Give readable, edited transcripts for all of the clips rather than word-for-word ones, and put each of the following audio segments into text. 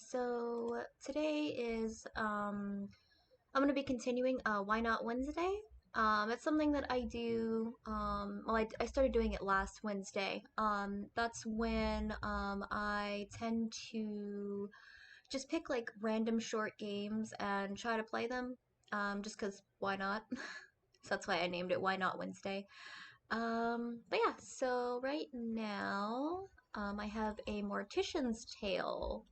So today is I'm gonna be continuing Why Not Wednesday. It's something that I do. I started doing it last Wednesday. That's when I tend to just pick like random short games and try to play them. Just 'cause why not? So that's why I named it Why Not Wednesday. But yeah, so right now I have a Mortician's Tale.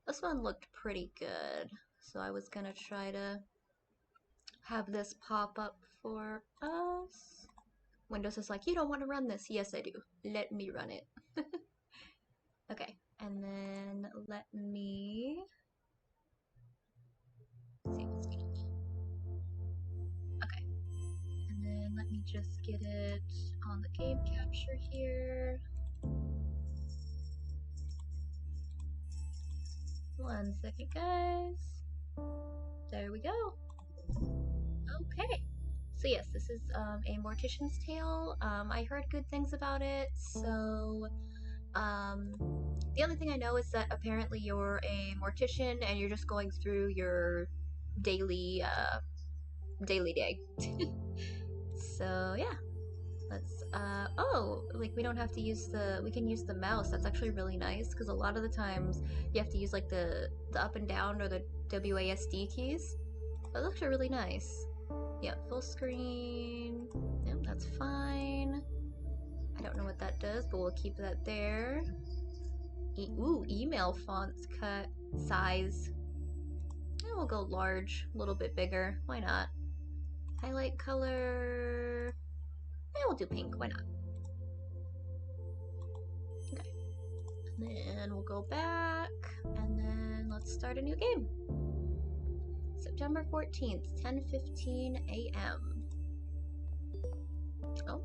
This one looked pretty good, so I was gonna try to have this pop up for us. Windows is like, you don't want to run this. Yes, I do. Let me run it. Okay, and then let me see what's gonna. Okay, and then let me just get it on the game capture here. One second, guys. There we go. Okay. So yes, this is a Mortician's Tale. I heard good things about it, so the only thing I know is that apparently you're a mortician and you're just going through your daily daily day. So yeah, let's oh, like we don't have to use we can use the mouse. That's actually really nice because a lot of the times you have to use like the up and down or the WASD keys. But those are really nice. Yeah, full screen. Yep, that's fine. I don't know what that does, but we'll keep that there. Ooh, email fonts cut size. And we'll go large, a little bit bigger. Why not? Highlight color. And we'll do pink. Why not? Okay. And then we'll go back, and then let's start a new game. September 14th, 10:15 a.m. Oh,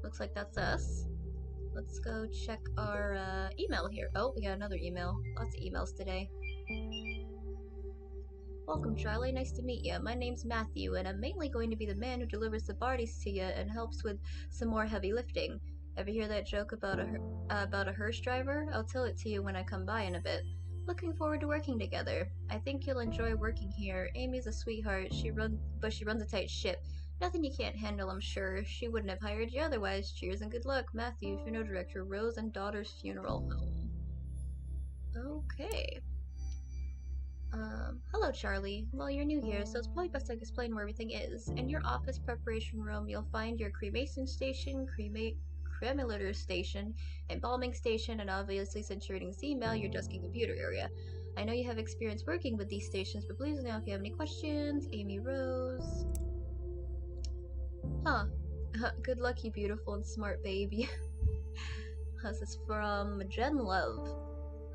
looks like that's us. Let's go check our email here. Oh, we got another email. Lots of emails today. Welcome, Charlie. Nice to meet you. My name's Matthew, and I'm mainly going to be the man who delivers the parties to you and helps with some more heavy lifting. Ever hear that joke about a hearse driver? I'll tell it to you when I come by in a bit. Looking forward to working together. I think you'll enjoy working here. Amy's a sweetheart. But she runs a tight ship. Nothing you can't handle, I'm sure. She wouldn't have hired you otherwise. Cheers and good luck, Matthew, funeral director, Rose and Daughter's Funeral Home. Okay. Hello, Charlie. Well, you're new here, so it's probably best I explain where everything is. In your office preparation room, you'll find your cremation station, cremator station, embalming station, and obviously, since you're reading this email, your desk and computer area. I know you have experience working with these stations, but please know if you have any questions. Amy Rose. Huh. Good luck, you beautiful and smart baby. This is from Jen Love.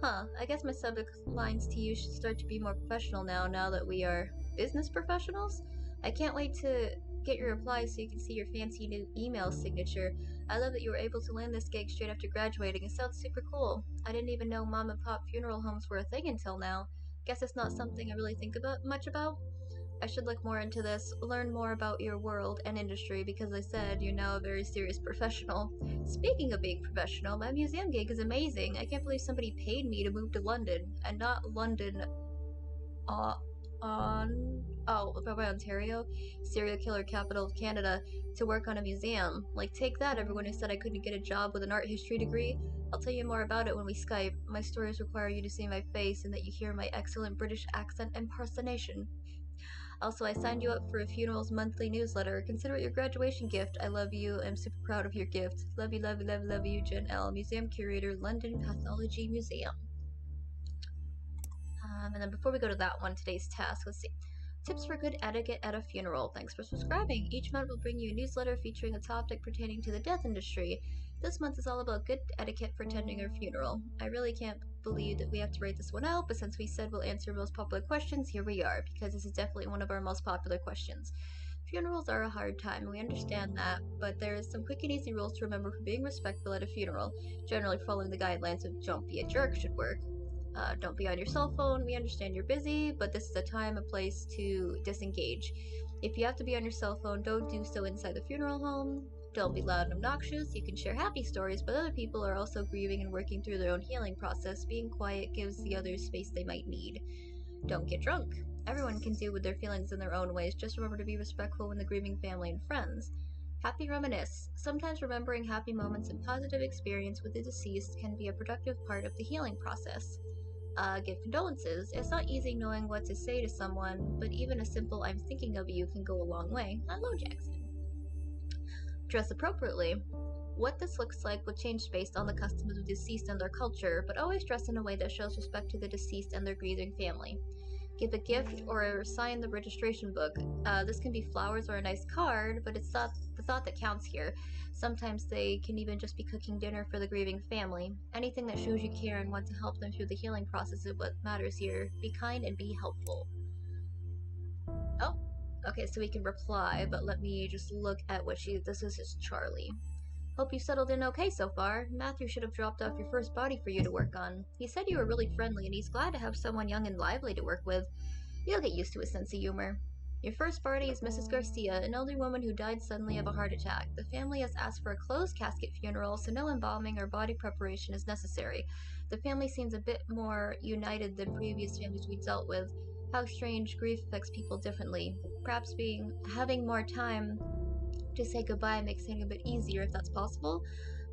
Huh, I guess my subject lines to you should start to be more professional now that we are business professionals. I can't wait to get your replies so you can see your fancy new email signature. I love that you were able to land this gig straight after graduating. It sounds super cool. I didn't even know mom and pop funeral homes were a thing until now. Guess it's not something I really think much about. I should look more into this, learn more about your world and industry because I said you're now a very serious professional. Speaking of being professional, my museum gig is amazing. I can't believe somebody paid me to move to London, and not London, probably Ontario, serial killer capital of Canada, to work on a museum. Like, take that, everyone who said I couldn't get a job with an art history degree. I'll tell you more about it when we Skype. My stories require you to see my face and that you hear my excellent British accent impersonation. Also, I signed you up for a funeral's monthly newsletter. Consider it your graduation gift. I love you. I'm super proud of your gift. Love you, love you, love you, love you, Jen L. Museum Curator, London Pathology Museum. And then before we go to that one, today's task, let's see. Tips for good etiquette at a funeral. Thanks for subscribing. Each month will bring you a newsletter featuring a topic pertaining to the death industry. This month is all about good etiquette for attending our funeral. I really can't believe that we have to write this one out, but since we said we'll answer most popular questions, here we are, because this is definitely one of our most popular questions. Funerals are a hard time, and we understand that, but there is some quick and easy rules to remember for being respectful at a funeral. Generally following the guidelines of don't be a jerk should work. Don't be on your cell phone. We understand you're busy, but this is a time and place to disengage. If you have to be on your cell phone, don't do so inside the funeral home. Don't be loud and obnoxious. You can share happy stories, but other people are also grieving and working through their own healing process. Being quiet gives the others space they might need. Don't get drunk. Everyone can deal with their feelings in their own ways. Just remember to be respectful when the grieving family and friends. Happy reminisce. Sometimes remembering happy moments and positive experience with the deceased can be a productive part of the healing process. Give condolences. It's not easy knowing what to say to someone, but even a simple "I'm thinking of you" can go a long way. Hello, Jackson. Dress appropriately. What this looks like will change based on the customs of the deceased and their culture, but always dress in a way that shows respect to the deceased and their grieving family. Give a gift or sign the registration book. This can be flowers or a nice card, but it's not the thought that counts here. Sometimes they can even just be cooking dinner for the grieving family. Anything that shows you care and want to help them through the healing process is what matters here. Be kind and be helpful. Oh, okay, so we can reply, but let me just look at what this is Charlie. Hope you settled in okay so far. Matthew should have dropped off your first body for you to work on. He said you were really friendly and he's glad to have someone young and lively to work with. You'll get used to his sense of humor. Your first party is Mrs. Garcia, an elderly woman who died suddenly of a heart attack. The family has asked for a closed casket funeral, so no embalming or body preparation is necessary. The family seems a bit more united than previous families we dealt with. How strange, grief affects people differently. Perhaps having more time to say goodbye makes things a bit easier if that's possible.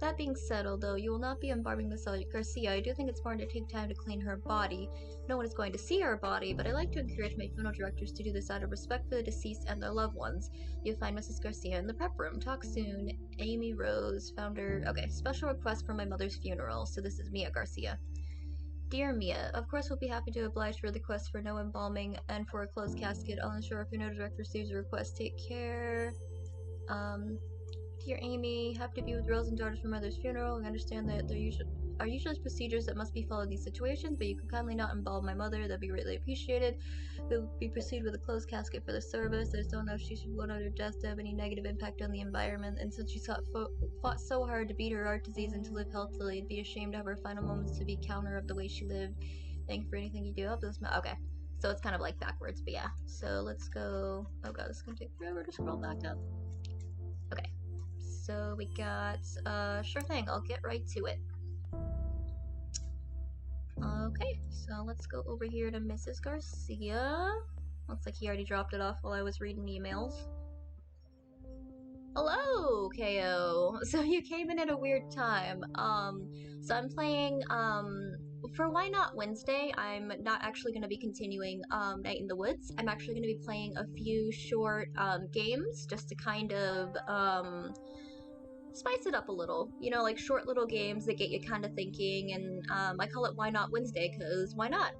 That being said, although you will not be embalming Miss Garcia, I do think it's important to take time to clean her body. No one is going to see her body, but I like to encourage my funeral directors to do this out of respect for the deceased and their loved ones. You'll find Mrs. Garcia in the prep room. Talk soon. Amy Rose, founder. Okay, special request for my mother's funeral. So this is Mia Garcia. Dear Mia, of course we'll be happy to oblige for the request for no embalming and for a closed casket. I'll ensure our funeral director receives the request. Take care. Dear Amy, happy to be with Rose and daughters for mother's funeral. I understand that there are usually procedures that must be followed in these situations, but you can kindly not embalm my mother. That'd be greatly appreciated. We'll be proceed with a closed casket for the service. I just don't know if she should want her death to have any negative impact on the environment. And since she fought so hard to beat her heart disease and to live healthily, it'd be a shame to have her final moments to be counter of the way she lived. Thank you for anything you do. Okay. So it's kind of like backwards, but yeah. So let's go. Oh god, this is gonna take forever to scroll back up. Okay. So we got, sure thing, I'll get right to it. Okay, so let's go over here to Mrs. Garcia. Looks like he already dropped it off while I was reading emails. Hello, KO! So you came in at a weird time. So I'm playing, for Why Not Wednesday, I'm not actually going to be continuing, Night in the Woods. I'm actually going to be playing a few short, games, just to kind of, spice it up a little. You know, like short little games that get you kind of thinking, and I call it Why Not Wednesday, because why not?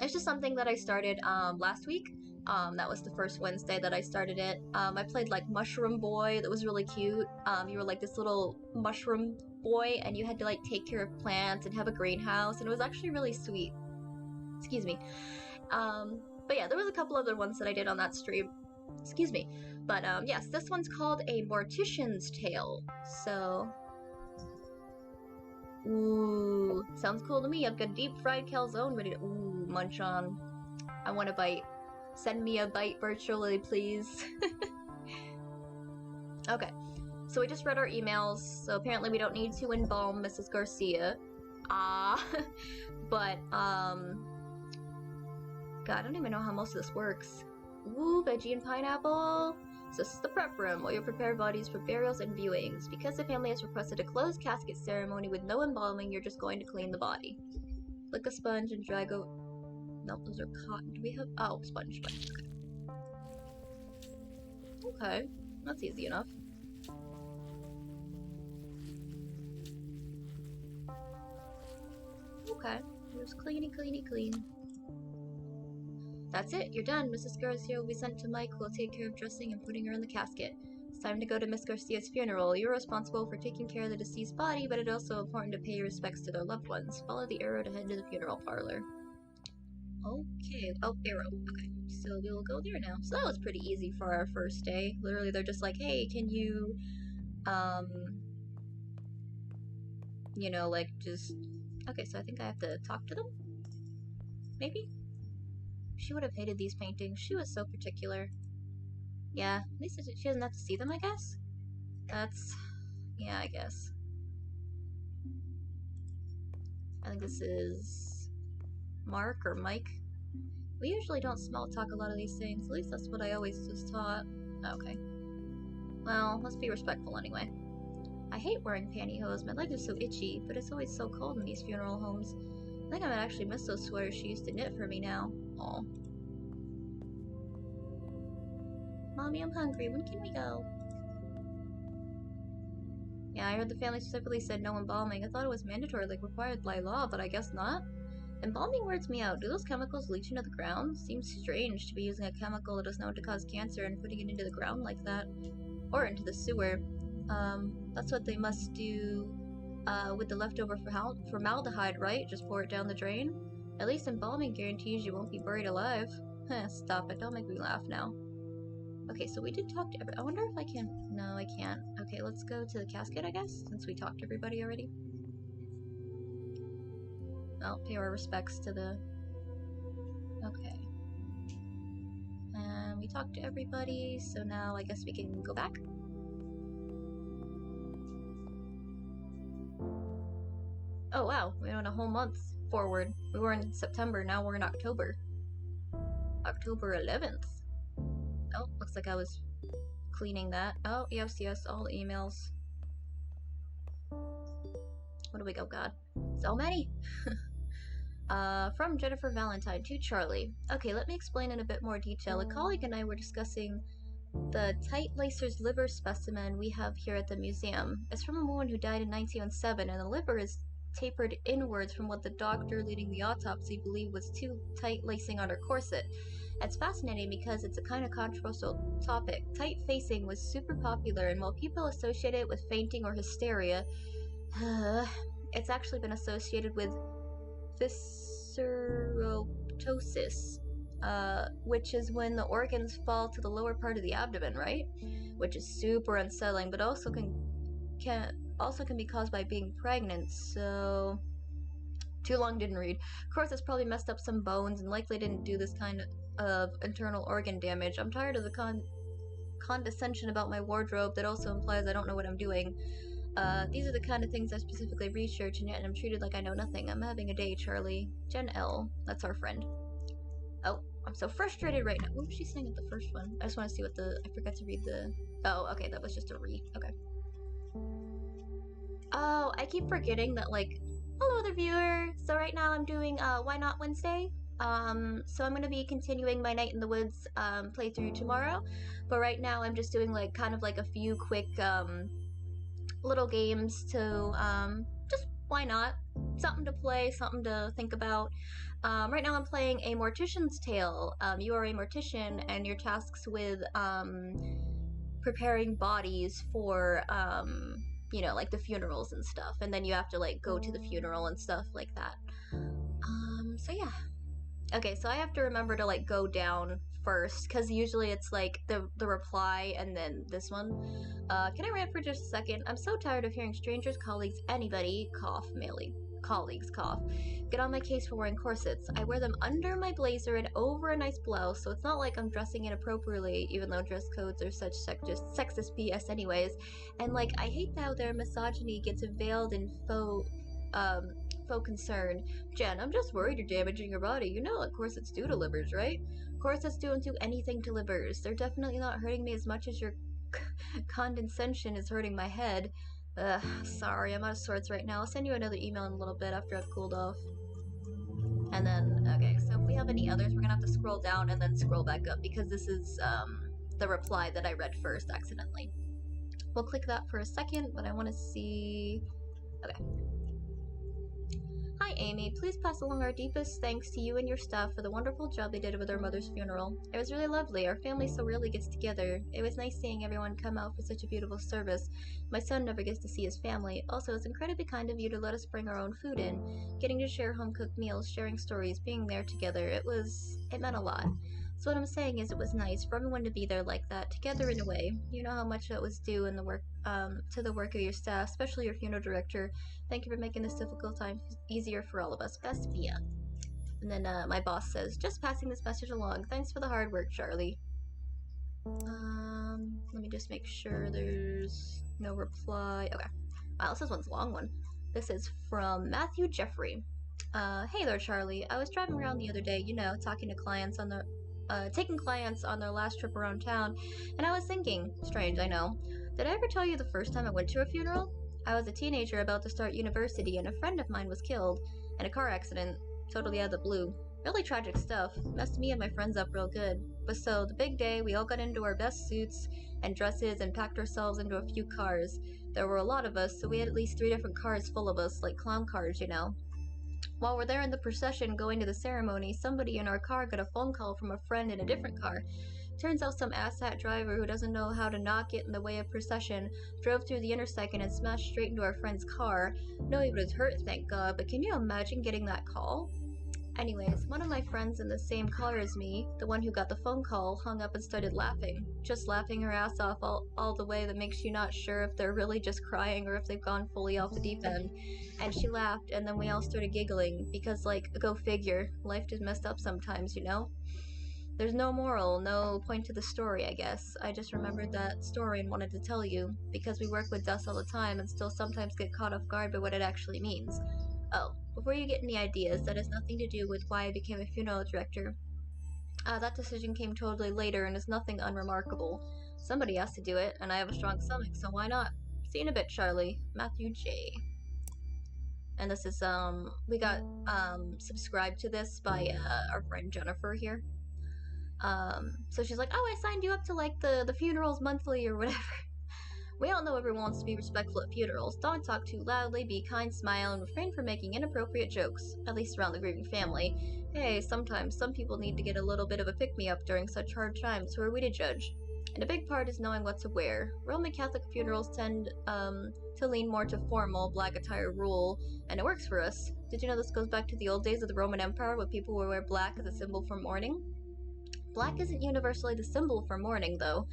It's just something that I started last week. That was the first Wednesday that I started it. I played like Mushroom Boy, that was really cute. You were like this little mushroom boy, and you had to like take care of plants and have a greenhouse, and it was actually really sweet. Excuse me. But yeah, there was a couple other ones that I did on that stream. Excuse me. But yes, this one's called A Mortician's Tale. So, ooh, sounds cool to me. I've got deep fried calzone ready to munch on. I want a bite. Send me a bite virtually, please. Okay, so we just read our emails. So apparently we don't need to embalm Mrs. Garcia. But God, I don't even know how most of this works. Ooh, veggie and pineapple. So this is the prep room, where you'll prepare bodies for burials and viewings. Because the family has requested a closed casket ceremony with no embalming, you're just going to clean the body. Lick a sponge and drag over. Nope, those are cotton. Do we have? Oh, sponge. Okay, that's easy enough. Okay, just clean. That's it, you're done. Mrs. Garcia will be sent to Mike, who will take care of dressing and putting her in the casket. It's time to go to Miss Garcia's funeral. You're responsible for taking care of the deceased body, but it's also important to pay your respects to their loved ones. Follow the arrow to head to the funeral parlor. Okay, oh, arrow. Okay, so we will go there now. So that was pretty easy for our first day. Literally, they're just like, hey, can you, you know, like, just... Okay, so I think I have to talk to them? Maybe? She would have hated these paintings. She was so particular. Yeah, at least she doesn't have to see them, I guess? That's... yeah, I guess. I think this is Mark or Mike. We usually don't small talk a lot of these things. At least that's what I always was taught. Okay. Well, let's be respectful anyway. I hate wearing pantyhose. My legs are so itchy, but it's always so cold in these funeral homes. I think I might actually miss those sweaters she used to knit for me now. Aw. Mommy, I'm hungry. When can we go? Yeah, I heard the family specifically said no embalming. I thought it was mandatory, like required by law, but I guess not. Embalming weirds me out. Do those chemicals leach into the ground? Seems strange to be using a chemical that is known to cause cancer and putting it into the ground like that. Or into the sewer. That's what they must do with the leftover formaldehyde, right? Just pour it down the drain? At least embalming guarantees you won't be buried alive. Stop it, don't make me laugh now. Okay, so we did talk to I wonder if I can... no, I can't. Okay, let's go to the casket, I guess, since we talked to everybody already. I'll pay our respects to the... okay. And we talked to everybody, so now I guess we can go back. Oh wow, we went a whole month forward. We were in September, now we're in October. October 11th. Oh, looks like I was cleaning that. Oh, yes, all the emails. What do we go, God? So many! From Jennifer Valentine to Charlie. Okay, let me explain in a bit more detail. A colleague and I were discussing the tight lacer's liver specimen we have here at the museum. It's from a woman who died in 1907, and the liver is tapered inwards from what the doctor leading the autopsy believed was too tight lacing on her corset. It's fascinating because it's a kind of controversial topic. Tight facing was super popular, and while people associate it with fainting or hysteria, it's actually been associated with visceroptosis, which is when the organs fall to the lower part of the abdomen, right? Which is super unsettling, but also can be caused by being pregnant. So too long, didn't read. Of course, it's probably messed up some bones and likely didn't do this kind of internal organ damage. I'm tired of the condescension about my wardrobe that also implies I don't know what I'm doing. These are the kind of things I specifically research, and yet I'm treated like I know nothing. I'm having a day, Charlie. Jen L. That's our friend. Oh, I'm so frustrated right now. What was she saying at the first one? I just want to see what I forgot to read the... oh, okay, that was just a re. Okay. Oh, I keep forgetting that, like... hello there, viewer! So right now I'm doing, Why Not Wednesday? So I'm gonna be continuing my Night in the Woods, playthrough tomorrow. But right now I'm just doing, like, kind of like a few quick, little games to, just why not? Something to play, something to think about. Right now I'm playing A Mortician's Tale. You are a mortician and your tasks with, preparing bodies for, you know, like the funerals and stuff. And then you have to, like, go to the funeral and stuff like that. So yeah. Okay, so I have to remember to, like, go down first, because usually it's, like, the reply and then this one. Can I rant for just a second? I'm so tired of hearing strangers, colleagues, anybody, cough, colleagues, cough, get on my case for wearing corsets. I wear them under my blazer and over a nice blouse, so it's not like I'm dressing inappropriately, even though dress codes are such sexist BS anyways. And, like, I hate how their misogyny gets veiled in faux concern. Jen, I'm just worried you're damaging your body. You know what corsets do to livers, right? Corsets don't do anything to livers. They're definitely not hurting me as much as your condescension is hurting my head. Ugh, sorry, I'm out of sorts right now. I'll send you another email in a little bit after I've cooled off. And then, okay, so if we have any others, we're gonna have to scroll down and then scroll back up because this is, the reply that I read first accidentally. We'll click that for a second, but I want to see... okay. Hi Amy, please pass along our deepest thanks to you and your staff for the wonderful job they did with our mother's funeral. It was really lovely. Our family so rarely gets together. It was nice seeing everyone come out for such a beautiful service. My son never gets to see his family. Also, it's incredibly kind of you to let us bring our own food in. Getting to share home-cooked meals, sharing stories, being there together, it meant a lot. So what I'm saying is it was nice for everyone to be there like that, together in a way. You know how much that was due in the work, to the work of your staff, especially your funeral director. Thank you for making this difficult time easier for all of us. Best, Via. And then my boss says, just passing this message along. Thanks for the hard work, Charlie. Let me just make sure there's... No reply. Okay. Wow, this one's a long one. This is from Matthew Jeffrey. Hey there, Charlie. I was driving around the other day, you know, talking to clients on their, taking clients on their last trip around town, and I was thinking, strange, I know, did I ever tell you the first time I went to a funeral? I was a teenager about to start university, and a friend of mine was killed in a car accident, totally out of the blue. Really tragic stuff. Messed me and my friends up real good. But so, the big day, we all got into our best suits and dresses and packed ourselves into a few cars. There were a lot of us, so we had at least 3 different cars full of us, like clown cars, you know. While we're there in the procession going to the ceremony, somebody in our car got a phone call from a friend in a different car. Turns out some asshat driver who doesn't know how to not get in the way of procession drove through the intersection and smashed straight into our friend's car. Nobody was hurt, thank God, but can you imagine getting that call? Anyways, one of my friends in the same car as me, the one who got the phone call, hung up and started laughing. Just laughing her ass off all the way that makes you not sure if they're really just crying or if they've gone fully off the deep end. And she laughed, and then we all started giggling, because, like, go figure, life just messed up sometimes, you know? There's no moral, no point to the story, I guess. I just remembered that story and wanted to tell you, because we work with dust all the time and still sometimes get caught off guard by what it actually means. Oh, before you get any ideas, that has nothing to do with why I became a funeral director. That decision came totally later and is nothing unremarkable. Somebody has to do it, and I have a strong stomach, so why not? See you in a bit, Charlie. Matthew J. And this is, we got, subscribed to this by, our friend Jennifer here. So she's like, oh, I signed you up to, like, the funerals monthly or whatever. We all know everyone wants to be respectful at funerals. Don't talk too loudly, be kind, smile, and refrain from making inappropriate jokes, at least around the grieving family. Hey, sometimes some people need to get a little bit of a pick-me-up during such hard times, who are we to judge? And a big part is knowing what to wear. Roman Catholic funerals tend to lean more to formal, black attire rule, and it works for us. Did you know this goes back to the old days of the Roman Empire, where people would wear black as a symbol for mourning? Black isn't universally the symbol for mourning, though.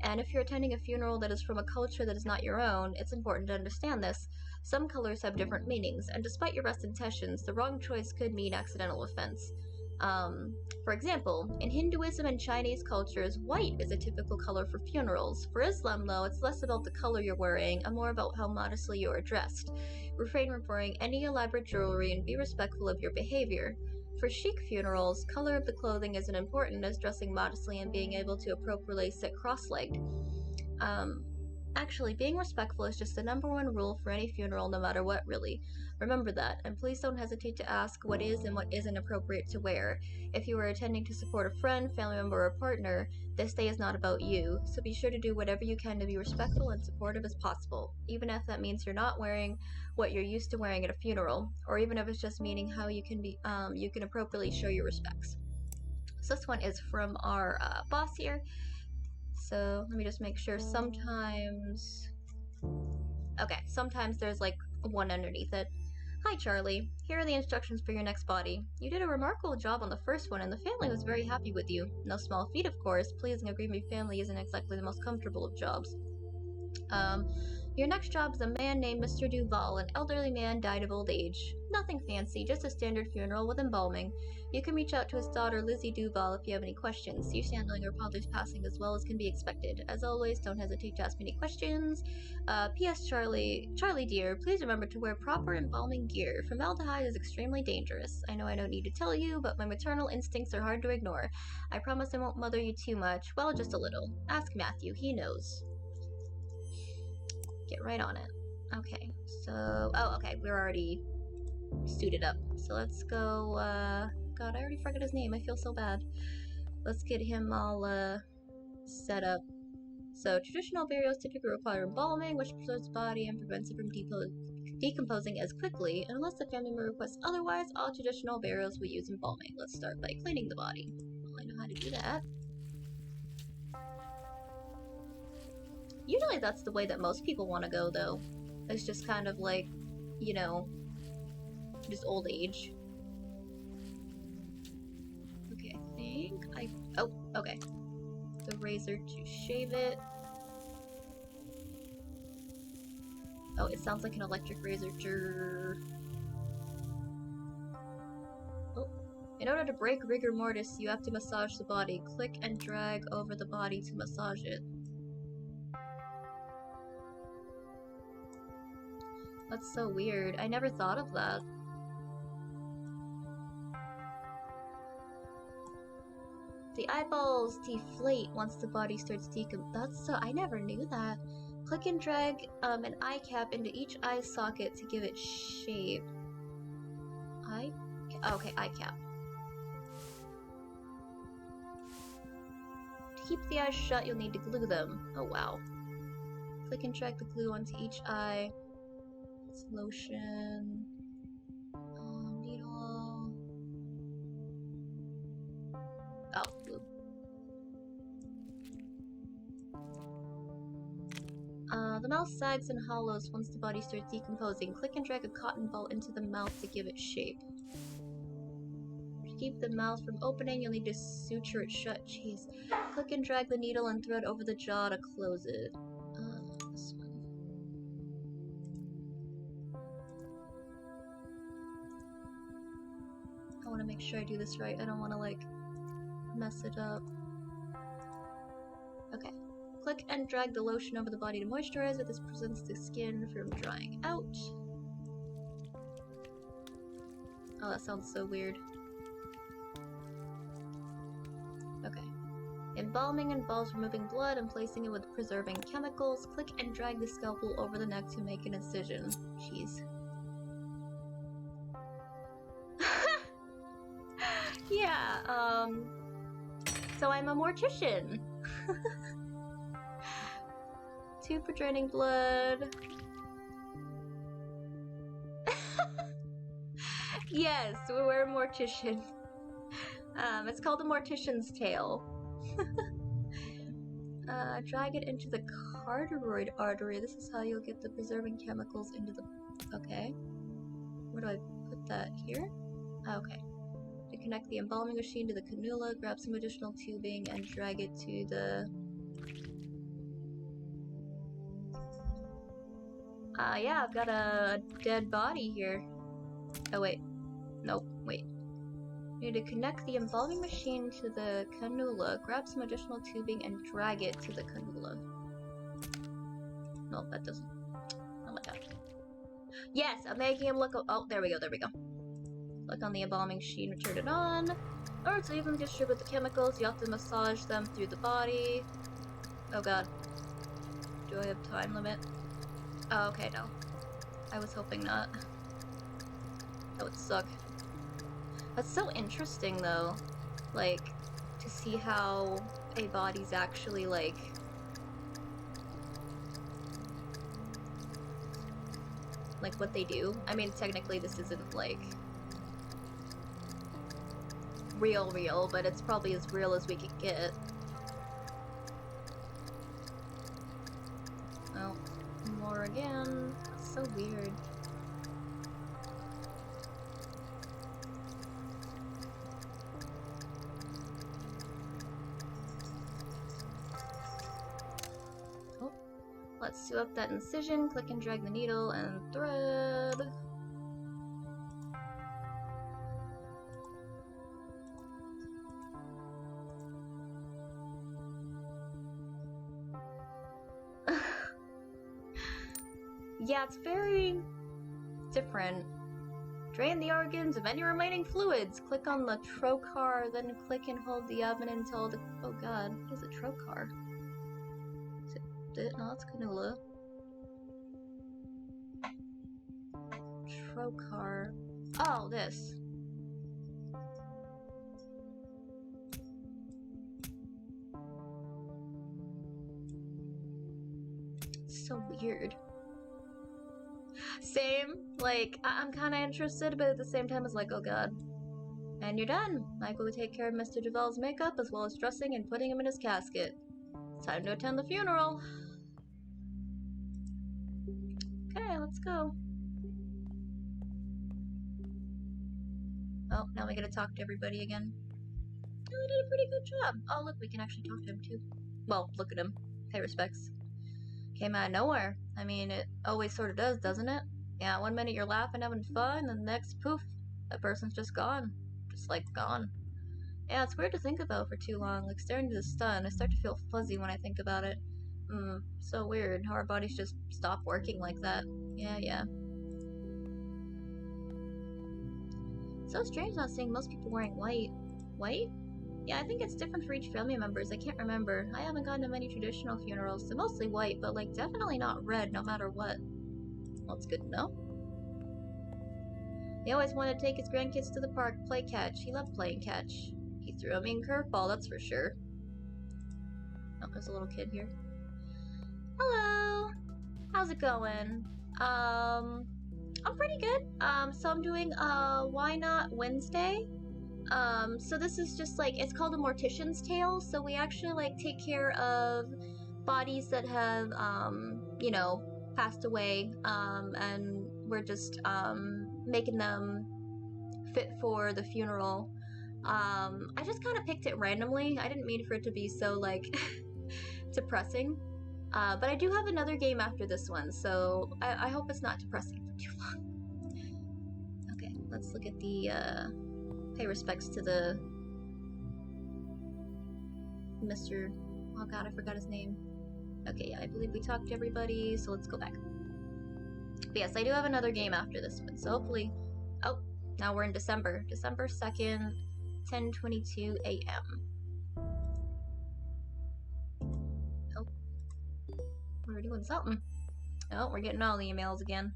And if you're attending a funeral that is from a culture that is not your own, it's important to understand this. Some colors have different meanings, and despite your best intentions, the wrong choice could mean accidental offense. For example, in Hinduism and Chinese cultures, white is a typical color for funerals. For Islam, though, it's less about the color you're wearing and more about how modestly you are dressed. Refrain from wearing any elaborate jewelry and be respectful of your behavior. For chic funerals, color of the clothing isn't important as dressing modestly and being able to appropriately sit cross-legged. Actually, being respectful is just the #1 rule for any funeral, no matter what, really. Remember that, and please don't hesitate to ask what is and what isn't appropriate to wear. If you are attending to support a friend, family member, or partner, this day is not about you, so be sure to do whatever you can to be respectful and supportive as possible, even if that means you're not wearing what you're used to wearing at a funeral, or even if it's just meaning how you can appropriately show your respects. So this one is from our boss here. So let me just make sure. Sometimes there's like one underneath it. Hi Charlie, here are the instructions for your next body. You did a remarkable job on the first one and the family was very happy with you. No small feat, of course. Pleasing a grieving family isn't exactly the most comfortable of jobs. Your next job is a man named Mr. Duval. An elderly man died of old age. Nothing fancy, just a standard funeral with embalming. You can reach out to his daughter, Lizzie Duval, if you have any questions. She's handling her father's passing as well as can be expected. As always, don't hesitate to ask me any questions. P.S. Charlie dear, please remember to wear proper embalming gear. Formaldehyde is extremely dangerous. I know I don't need to tell you, but my maternal instincts are hard to ignore. I promise I won't mother you too much. Well, just a little. Ask Matthew, he knows. Get right on it. Okay, so... Oh, okay, we're already suited up. So let's go, God, I already forgot his name. I feel so bad. Let's get him all, set up. So, traditional burials typically require embalming, which preserves the body and prevents it from decomposing as quickly. And unless the family member requests otherwise, all traditional burials will use embalming. Let's start by cleaning the body. Well, I know how to do that. Usually that's the way that most people want to go, though. It's just kind of like, you know, just old age. Okay, I think oh, okay. The razor to shave it. Oh, it sounds like an electric razor. Oh. In order to break rigor mortis, you have to massage the body. Click and drag over the body to massage it. That's so weird. I never thought of that. The eyeballs deflate once the body starts decomposing. That's so. I never knew that. Click and drag an eye cap into each eye socket to give it shape. Okay, eye cap. To keep the eyes shut, you'll need to glue them. Oh wow. Click and drag the glue onto each eye. It's lotion. Needle. Oh, glue. The mouth sags and hollows once the body starts decomposing. Click and drag a cotton ball into the mouth to give it shape. To keep the mouth from opening, you'll need to suture it shut. Jeez. Click and drag the needle and thread over the jaw to close it. This one. I want to make sure I do this right. I don't want to, like, mess it up. Okay. Click and drag the lotion over the body to moisturize it. This prevents the skin from drying out. Oh, that sounds so weird. Okay. Embalming involves removing blood and placing it with preserving chemicals. Click and drag the scalpel over the neck to make an incision. Jeez. Yeah, so I'm a mortician. Tube for draining blood. Yes, we're a mortician. It's called a mortician's tail. Drag it into the carotid artery. This is how you'll get the preserving chemicals into the... Okay. Where do I put that? Here? Okay. To connect the embalming machine to the cannula, grab some additional tubing and drag it to the... yeah, I've got a dead body here. Oh, wait. Nope, wait. You need to connect the embalming machine to the cannula, grab some additional tubing, and drag it to the cannula. No, that doesn't... Oh my god. Yes, I'm making him look... Oh, there we go, there we go. Click on the embalming machine to turn it on. Or to even distribute the chemicals, you have to massage them through the body. Oh god. Do I have time limit? Oh, okay, no. I was hoping not. That would suck. That's so interesting, though. Like, to see how a body's actually, like... like, what they do. I mean, technically this isn't, like... real, but it's probably as real as we could get. Oh, more again. That's so weird. Oh, let's sew up that incision. Click and drag the needle and thread. Yeah, it's very different. Drain the organs of any remaining fluids. Click on the trocar, then click and hold the oven until the... Oh god, what is a trocar? Is it... No, it's cannula. Trocar. Oh, this. It's so weird. Same, like, I'm kind of interested, but at the same time it's like, oh god. And you're done. Michael will take care of Mr. Duval's makeup, as well as dressing and putting him in his casket. It's time to attend the funeral. Okay, let's go. Oh, now we gotta talk to everybody again. Oh, they did a pretty good job. Oh, look, we can actually talk to him, too. Well, look at him. Pay respects. Came out of nowhere. I mean, it always sort of does, doesn't it? Yeah, one minute you're laughing, having fun, and the next, poof, that person's just gone. Just, like, gone. Yeah, it's weird to think about for too long. Like, staring into the sun, I start to feel fuzzy when I think about it. So weird how our bodies just stop working like that. Yeah. So strange not seeing most people wearing white. White? Yeah, I think it's different for each family members. I can't remember. I haven't gone to many traditional funerals, so mostly white, but like definitely not red no matter what. Well, it's good to know. He always wanted to take his grandkids to the park, play catch. He loved playing catch. He threw a mean curveball, that's for sure. Oh, there's a little kid here. Hello! How's it going? I'm pretty good. So I'm doing Why Not Wednesday. So this is just like, it's called a mortician's tale, so we actually like take care of bodies that have, you know, passed away, and we're just, making them fit for the funeral. I just kind of picked it randomly. I didn't mean for it to be so, like, depressing. But I do have another game after this one, so I hope it's not depressing for too long. Okay, let's look at the, pay respects to the Mr. Oh god, I forgot his name. Okay, yeah, I believe we talked to everybody, so let's go back. But yes, I do have another game after this one, so hopefully... Oh, now we're in December. December 2nd, 10:22 a.m. Oh. We're doing something. Oh, we're getting all the emails again.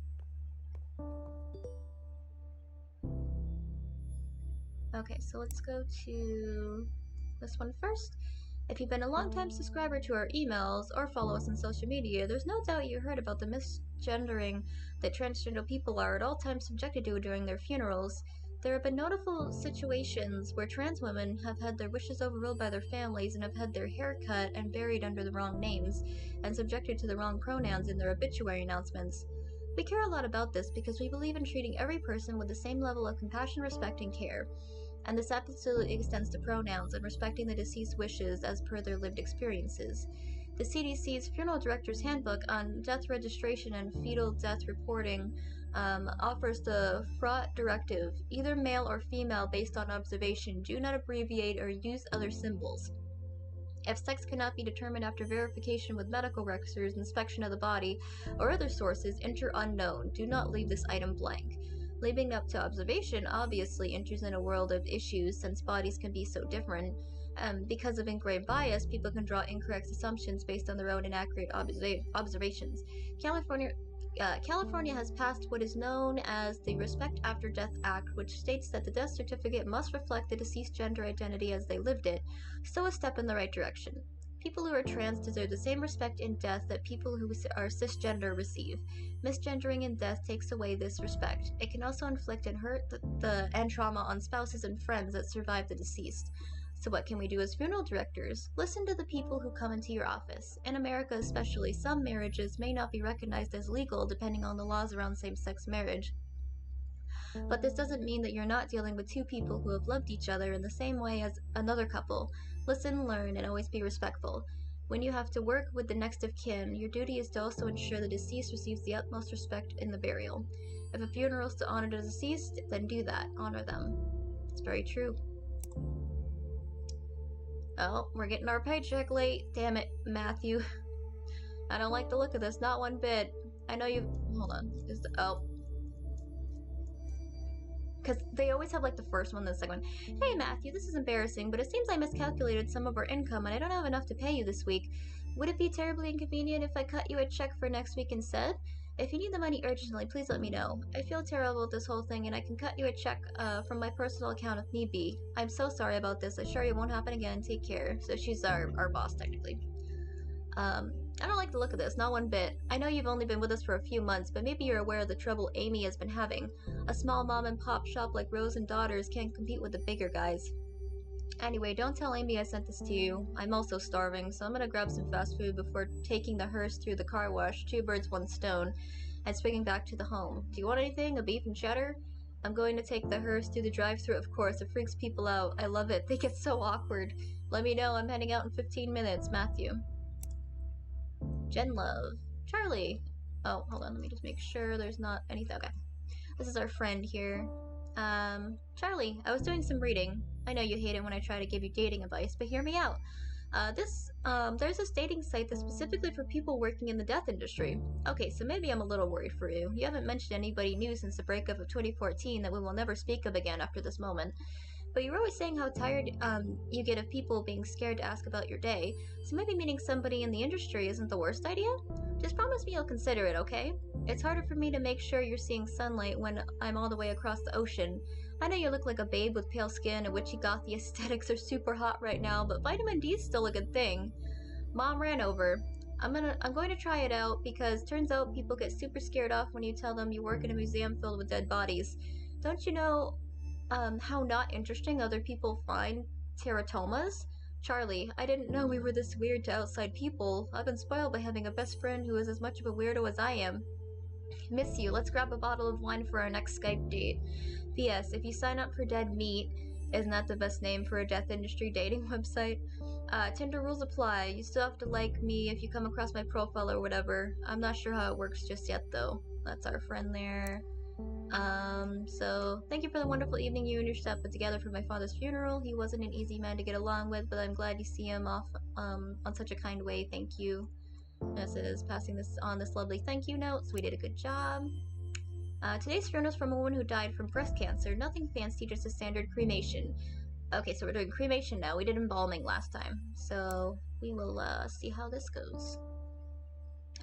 Okay, so let's go to this one first. If you've been a long-time subscriber to our emails or follow us on social media, there's no doubt you heard about the misgendering that transgender people are at all times subjected to during their funerals. There have been notable situations where trans women have had their wishes overruled by their families and have had their hair cut and buried under the wrong names, and subjected to the wrong pronouns in their obituary announcements. We care a lot about this because we believe in treating every person with the same level of compassion, respect, and care. And this absolutely extends to pronouns and respecting the deceased wishes as per their lived experiences. The CDC's Funeral Director's Handbook on Death Registration and Fetal Death Reporting offers the fraught directive, either male or female based on observation, do not abbreviate or use other symbols. If sex cannot be determined after verification with medical records, inspection of the body, or other sources, enter unknown. Do not leave this item blank. Leaving up to observation obviously enters in a world of issues since bodies can be so different. Because of ingrained bias, people can draw incorrect assumptions based on their own inaccurate observations. California has passed what is known as the Respect After Death Act, which states that the death certificate must reflect the deceased gender identity as they lived it, so a step in the right direction. People who are trans deserve the same respect in death that people who are cisgender receive. Misgendering in death takes away this respect. It can also inflict and hurt and trauma on spouses and friends that survive the deceased. So what can we do as funeral directors? Listen to the people who come into your office. In America especially, some marriages may not be recognized as legal depending on the laws around same-sex marriage. But this doesn't mean that you're not dealing with two people who have loved each other in the same way as another couple. Listen, learn, and always be respectful. When you have to work with the next of kin, your duty is to also ensure the deceased receives the utmost respect in the burial. If a funeral is to honor the deceased, then do that. Honor them. It's very true. Oh, we're getting our paycheck late. Damn it, Matthew. I don't like the look of this, not one bit. I know you've... Hold on. Oh. Because they always have, like, the first one and the second one. Hey, Matthew, this is embarrassing, but it seems I miscalculated some of our income and I don't have enough to pay you this week. Would it be terribly inconvenient if I cut you a check for next week instead? If you need the money urgently, please let me know. I feel terrible with this whole thing and I can cut you a check from my personal account if need be. I'm so sorry about this. I assure you it won't happen again. Take care. So she's our boss, technically. I don't like the look of this, not one bit. I know you've only been with us for a few months, but maybe you're aware of the trouble Amy has been having. A small mom and pop shop like Rose and Daughters can't compete with the bigger guys. Anyway, don't tell Amy I sent this to you. I'm also starving, so I'm gonna grab some fast food before taking the hearse through the car wash, 2 birds, 1 stone, and swinging back to the home. Do you want anything? A beef and cheddar? I'm going to take the hearse through the drive-thru, of course. It freaks people out. I love it. They get so awkward. Let me know. I'm heading out in 15 minutes. Matthew. Jen Love. Charlie. Oh, hold on. Let me just make sure there's not anything. Okay. This is our friend here. Charlie, I was doing some reading. I know you hate it when I try to give you dating advice, but hear me out. There's this dating site that's specifically for people working in the death industry. Okay, so maybe I'm a little worried for you. You haven't mentioned anybody new since the breakup of 2014 that we will never speak of again after this moment. But you were always saying how tired you get of people being scared to ask about your day, so maybe meeting somebody in the industry isn't the worst idea? Just promise me you'll consider it, okay? It's harder for me to make sure you're seeing sunlight when I'm all the way across the ocean. I know you look like a babe with pale skin and witchy gothy aesthetics are super hot right now, but vitamin D is still a good thing. Mom ran over. I'm going to try it out because turns out people get super scared off when you tell them you work in a museum filled with dead bodies. Don't you know how not interesting other people find teratomas? Charlie, I didn't know we were this weird to outside people. I've been spoiled by having a best friend who is as much of a weirdo as I am. Miss you. Let's grab a bottle of wine for our next Skype date. P.S. If you sign up for Dead Meat, isn't that the best name for a death industry dating website? Tinder rules apply. You still have to like me if you come across my profile or whatever. I'm not sure how it works just yet, though. That's our friend there. So thank you for the wonderful evening you and your staff put together for my father's funeral. He wasn't an easy man to get along with, but I'm glad you see him off, on such a kind way. Thank you. This is passing this on this lovely thank you note, so we did a good job. Today's funeral is from a woman who died from breast cancer. Nothing fancy, just a standard cremation. Okay, so we're doing cremation now. We did embalming last time, so we will see how this goes.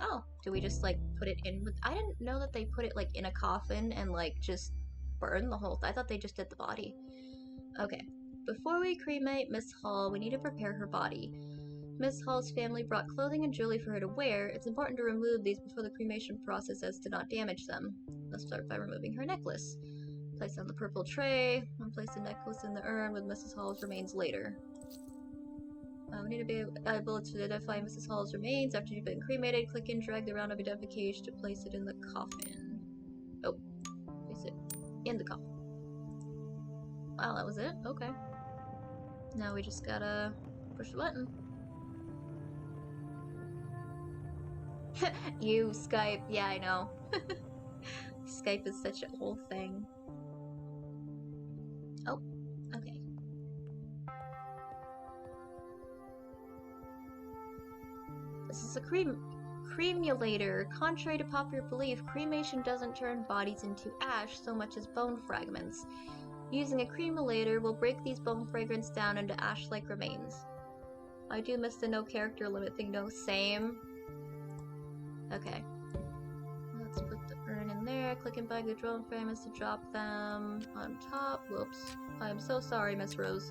Oh, do we just like put it in with? I didn't know that they put it like in a coffin and like just burn the whole. I thought they just did the body. Okay, before we cremate Miss Hall, we need to prepare her body. Miss Hall's family brought clothing and jewelry for her to wear. It's important to remove these before the cremation process as to not damage them. Let's start by removing her necklace. Place on the purple tray, and place the necklace in the urn with Mrs. Hall's remains later. We need to be able to identify Mrs. Hall's remains after you've been cremated. Click and drag the round of identification to place it in the coffin. Oh, place it in the coffin. Wow, that was it? Okay. Now we just gotta push the button. You, Skype. Yeah, I know. Skype is such a whole thing. Oh, okay. This is a cremulator. Contrary to popular belief, cremation doesn't turn bodies into ash so much as bone fragments. Using a cremulator will break these bone fragments down into ash-like remains. I do miss the no character limit thing, no, same. Okay. Let's put the urn in there. Click and bag the drone fragments to drop them on top. Whoops. I'm so sorry, Miss Rose.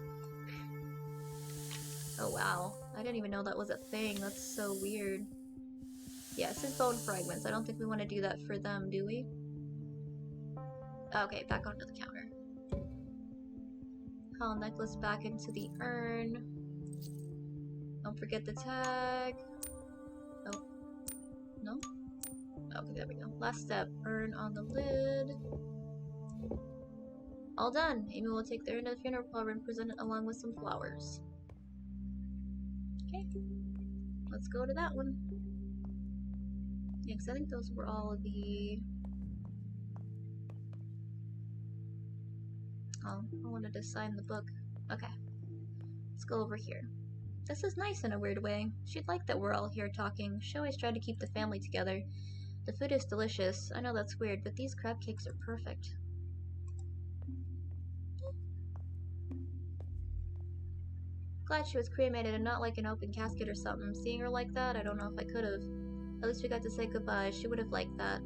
Oh wow. I didn't even know that was a thing. That's so weird. Yes, it's bone fragments. I don't think we want to do that for them, do we? Okay, back onto the counter. Haul necklace back into the urn. Don't forget the tag. Oh. No? Okay, there we go. Last step. Urn on the lid. All done. Amy will take the urn to the funeral parlor and present it along with some flowers. Okay. Let's go to that one. Yeah, because I think those were all the... Oh, I wanted to sign the book. Okay. Let's go over here. This is nice in a weird way. She'd like that we're all here talking. She always tried to keep the family together. The food is delicious. I know that's weird, but these crab cakes are perfect. Glad she was cremated and not like an open casket or something. Seeing her like that, I don't know if I could have. At least we got to say goodbye. She would have liked that.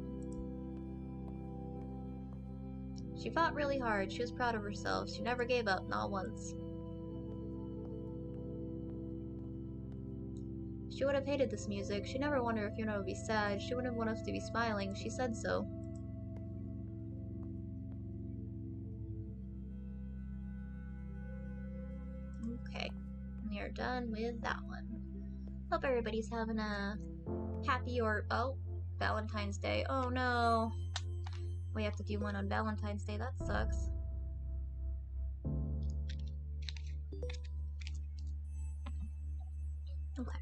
She fought really hard. She was proud of herself. She never gave up, not once. She would have hated this music. She never wanted her funeral to be sad. She wouldn't want us to be smiling. She said so. Okay. We are done with that one. Hope everybody's having a happy Valentine's Day. Oh no. We have to do one on Valentine's Day. That sucks. Okay.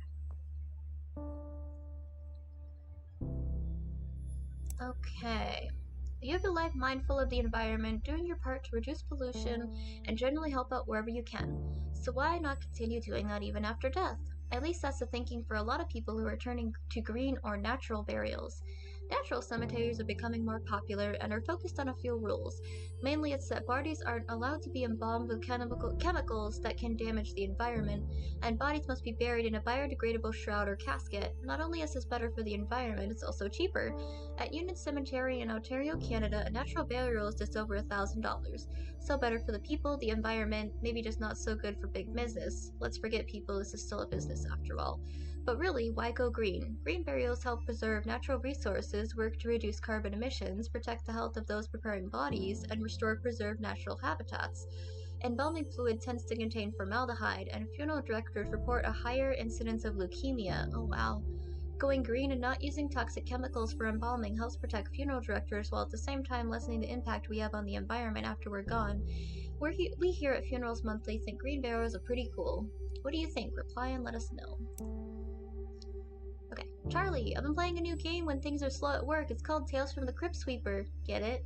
Okay. You have a life mindful of the environment, doing your part to reduce pollution, and generally help out wherever you can. So why not continue doing that even after death? At least that's the thinking for a lot of people who are turning to green or natural burials. Natural cemeteries are becoming more popular and are focused on a few rules. Mainly, it's that bodies aren't allowed to be embalmed with chemicals that can damage the environment, and bodies must be buried in a biodegradable shroud or casket. Not only is this better for the environment, it's also cheaper. At Union Cemetery in Ontario, Canada, a natural burial is just over $1,000. So better for the people, the environment, maybe just not so good for big business. Let's forget people, this is still a business after all. But really, why go green? Green burials help preserve natural resources, work to reduce carbon emissions, protect the health of those preparing bodies, and restore preserved natural habitats. Embalming fluid tends to contain formaldehyde, and funeral directors report a higher incidence of leukemia. Oh wow. Going green and not using toxic chemicals for embalming helps protect funeral directors while at the same time lessening the impact we have on the environment after we're gone. We here at Funerals Monthly think green burials are pretty cool. What do you think? Reply and let us know. Okay, Charlie, I've been playing a new game when things are slow at work. It's called Tales from the Crypt Sweeper. Get it?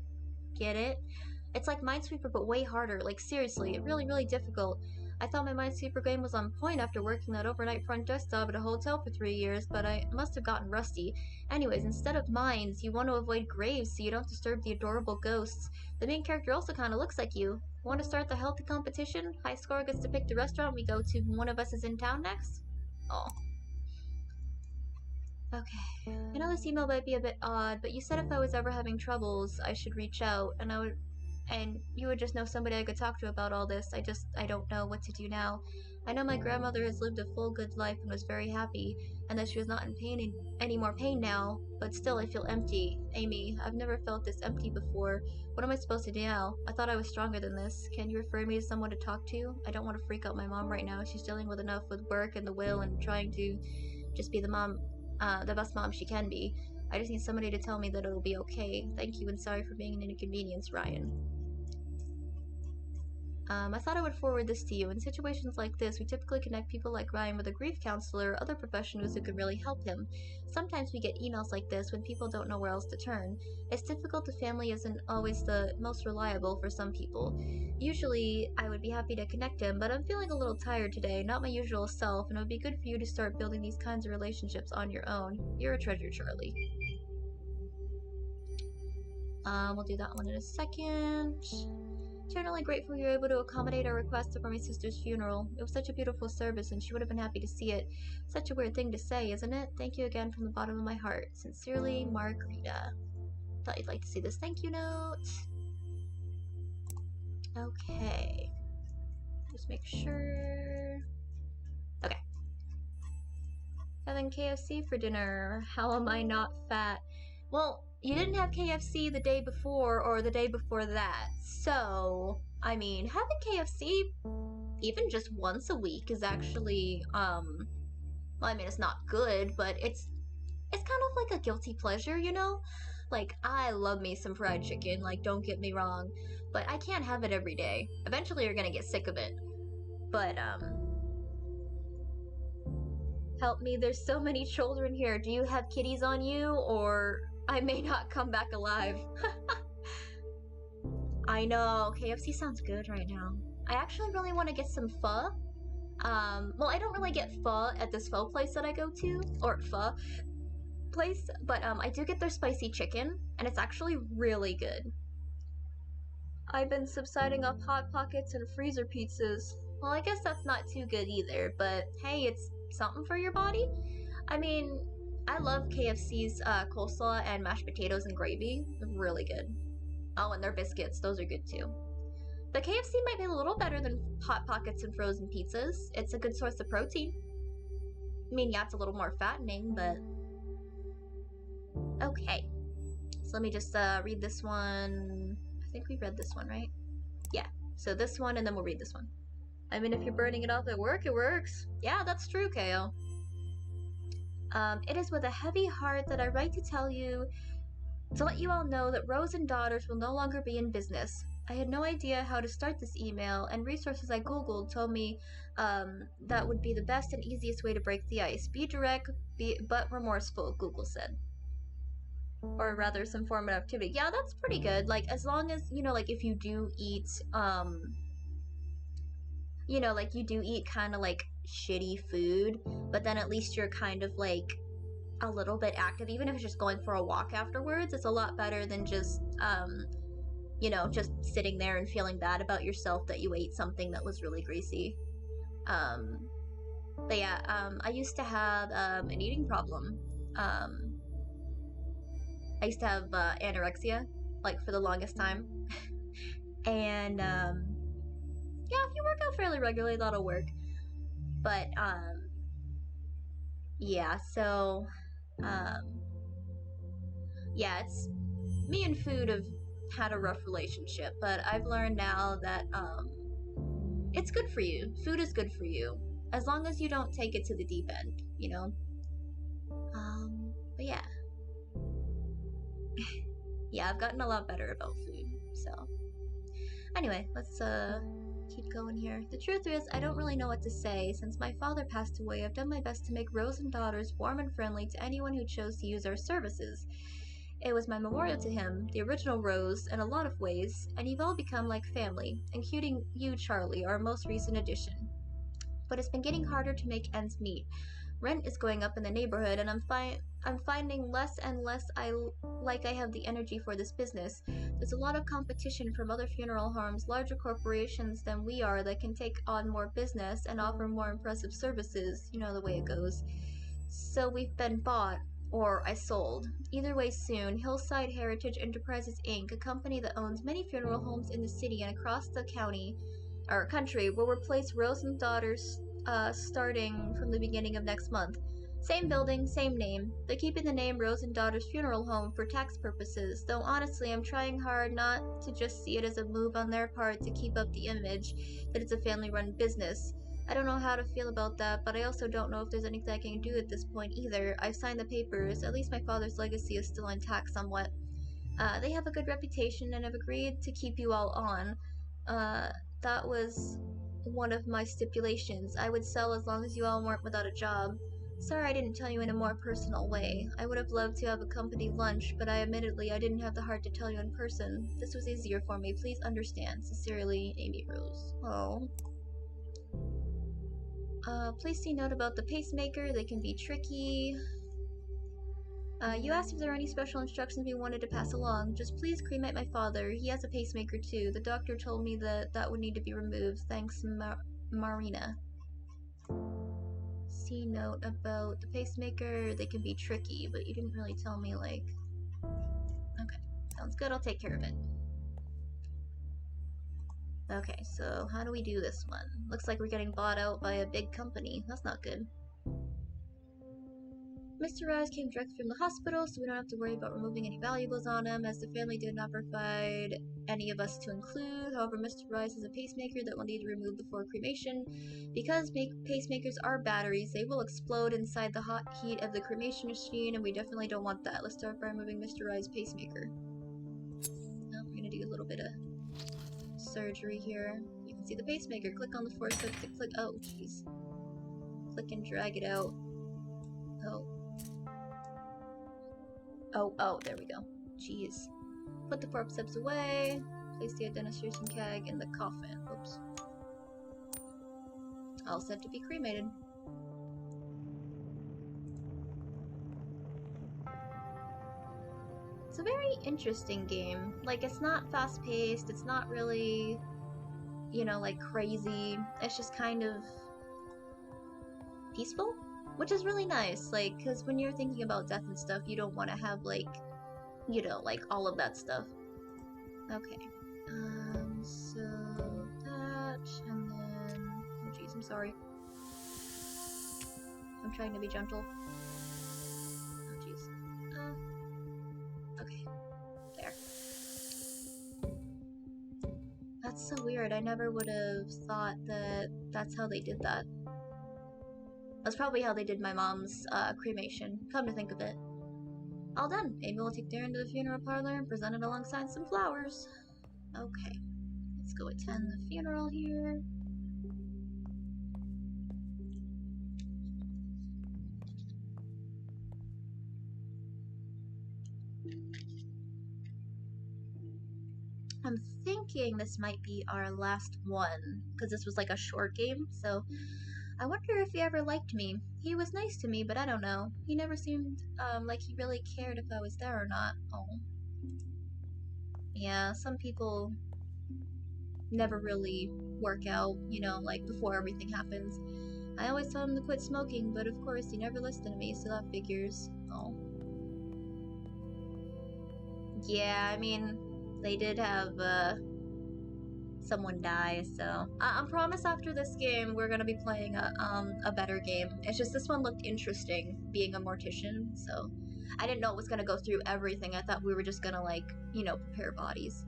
Get it? It's like Minesweeper but way harder. Like seriously, really difficult. I thought my Minesweeper game was on point after working that overnight front desk job at a hotel for 3 years, but I must have gotten rusty. Anyways, instead of mines, you want to avoid graves so you don't disturb the adorable ghosts. The main character also kind of looks like you. Want to start the healthy competition? High score gets to pick the restaurant we go to when one of us is in town next? Oh. Okay. I know this email might be a bit odd, but you said if I was ever having troubles, I should reach out, and you would just know somebody I could talk to about all this. I don't know what to do now. I know my grandmother has lived a full good life and was very happy, and that she was not in any more pain now, but still I feel empty. Amy, I've never felt this empty before. What am I supposed to do now? I thought I was stronger than this. Can you refer me to someone to talk to? I don't want to freak out my mom right now. She's dealing with enough with work and the will and trying to just be the best mom she can be. I just need somebody to tell me that it'll be okay. Thank you and sorry for being an inconvenience, Ryan. I thought I would forward this to you. In situations like this, we typically connect people like Ryan with a grief counselor or other professionals who could really help him. Sometimes we get emails like this when people don't know where else to turn. It's difficult if family isn't always the most reliable for some people. Usually, I would be happy to connect him, but I'm feeling a little tired today, not my usual self, and it would be good for you to start building these kinds of relationships on your own. You're a treasure, Charlie. We'll do that one in a second. Eternally grateful you were able to accommodate our request for my sister's funeral. It was such a beautiful service and she would have been happy to see it. Such a weird thing to say, isn't it? Thank you again from the bottom of my heart. Sincerely, Margarita. Thought you'd like to see this thank you note. Okay. Just make sure. Okay. Having KFC for dinner. How am I not fat? Well, you didn't have KFC the day before or the day before that. So, I mean, having KFC even just once a week is actually, well, I mean, it's not good, but it's kind of like a guilty pleasure, you know? Like, I love me some fried chicken, like, don't get me wrong, but I can't have it every day. Eventually you're gonna get sick of it. But, help me, there's so many children here. Do you have kitties on you, or I may not come back alive? I know, KFC sounds good right now. I actually really want to get some pho. Well, I don't really get pho at this pho place that I go to, or pho place, but I do get their spicy chicken, and it's actually really good. I've been subsiding off Hot Pockets and freezer pizzas. Well, I guess that's not too good either, but hey, it's something for your body. I mean, I love KFC's coleslaw and mashed potatoes and gravy. They're really good. Oh, and their biscuits, those are good too. The KFC might be a little better than Hot Pockets and frozen pizzas. It's a good source of protein. I mean, yeah, it's a little more fattening, but... Okay. So let me just read this one. I think we read this one, right? Yeah. So this one, and then we'll read this one. I mean, if you're burning it off at work, it works. Yeah, that's true, KO. It is with a heavy heart that I write to let you all know that Rose and Daughters will no longer be in business. I had no idea how to start this email, and resources I googled told me that would be the best and easiest way to break the ice. Be direct, but remorseful, Google said. Or rather, some form of activity. Yeah, that's pretty good. Like, as long as, you know, like, if you do eat, you know, like, you do eat kind of, like, shitty food, but then at least you're kind of like a little bit active, even if it's just going for a walk afterwards. It's a lot better than just you know, just sitting there and feeling bad about yourself that you ate something that was really greasy. um but yeah, I used to have an eating problem. I used to have anorexia, like, for the longest time. And yeah, if you work out fairly regularly, that'll work. But yeah, so um, yeah, it's me and food have had a rough relationship, but I've learned now that it's good for you. Food is good for you, as long as you don't take it to the deep end, you know. But yeah, yeah, I've gotten a lot better about food. So anyway, let's keep going here. The truth is, I don't really know what to say. Since my father passed away, I've done my best to make Rose and Daughters warm and friendly to anyone who chose to use our services. It was my memorial to him, the original Rose, in a lot of ways, and you've all become like family, including you, Charlie, our most recent addition. But it's been getting harder to make ends meet. Rent is going up in the neighborhood, and I'm finding less and less I have the energy for this business. There's a lot of competition from other funeral homes, larger corporations than we are, that can take on more business and offer more impressive services. You know the way it goes. So we've been bought, or I sold. Either way soon. Hillside Heritage Enterprises Inc., a company that owns many funeral homes in the city and across the county, or country, will replace Rose and Daughters starting from the beginning of next month. Same building, same name. They're keeping the name Rose and Daughters Funeral Home for tax purposes, though honestly I'm trying hard not to just see it as a move on their part to keep up the image that it's a family-run business. I don't know how to feel about that, but I also don't know if there's anything I can do at this point either. I've signed the papers. At least my father's legacy is still intact somewhat. They have a good reputation and have agreed to keep you all on. Uh, that was one of my stipulations. I would sell as long as you all weren't without a job. Sorry I didn't tell you in a more personal way. I would have loved to have a company lunch, but I didn't have the heart to tell you in person. This was easier for me. Please understand. Sincerely, Amy Rose. Oh. Please see note about the pacemaker. They can be tricky. You asked if there were any special instructions we wanted to pass along. Just please cremate my father. He has a pacemaker too. The doctor told me that would need to be removed. Thanks, Marina. See note about the pacemaker. They can be tricky, but you didn't really tell me, like... Okay, sounds good. I'll take care of it. Okay, so how do we do this one? Looks like we're getting bought out by a big company. That's not good. Mr. Rise came direct from the hospital, so we don't have to worry about removing any valuables on him, as the family did not provide any of us to include. However, Mr. Rise has a pacemaker that will need to remove before cremation. Because pacemakers are batteries, they will explode inside the hot heat of the cremation machine, and we definitely don't want that. Let's start by removing Mr. Rise's pacemaker. Now we're gonna do a little bit of surgery here. You can see the pacemaker. Click on the forceps to click. Oh, jeez. Click and drag it out. Oh. Oh, there we go. Jeez. Put the forceps away. Place the adenosine keg in the coffin. Oops. All set to be cremated. It's a very interesting game. Like, it's not fast-paced. It's not really, you know, like, crazy. It's just kind of peaceful, which is really nice. Like, because when you're thinking about death and stuff, you don't want to have, like, you know, like, all of that stuff. Okay. So that, and then... Oh, jeez, I'm sorry. I'm trying to be gentle. Oh, jeez. Okay. There. That's so weird. I never would have thought that that's how they did that. That's probably how they did my mom's cremation, come to think of it. All done. Amy will take Darren to the funeral parlor and present it alongside some flowers. Okay. Let's go attend the funeral here. I'm thinking this might be our last one, because this was like a short game, so I wonder if he ever liked me. He was nice to me, but I don't know. He never seemed like he really cared if I was there or not. Oh. Yeah, some people never really work out, you know, like before everything happens. I always told him to quit smoking, but of course he never listened to me, so that figures. Oh. Yeah, I mean, they did have, someone die, so I promise after this game we're gonna be playing a better game. It's just this one looked interesting, being a mortician, so I didn't know it was gonna go through everything. I thought we were just gonna, like, you know, prepare bodies.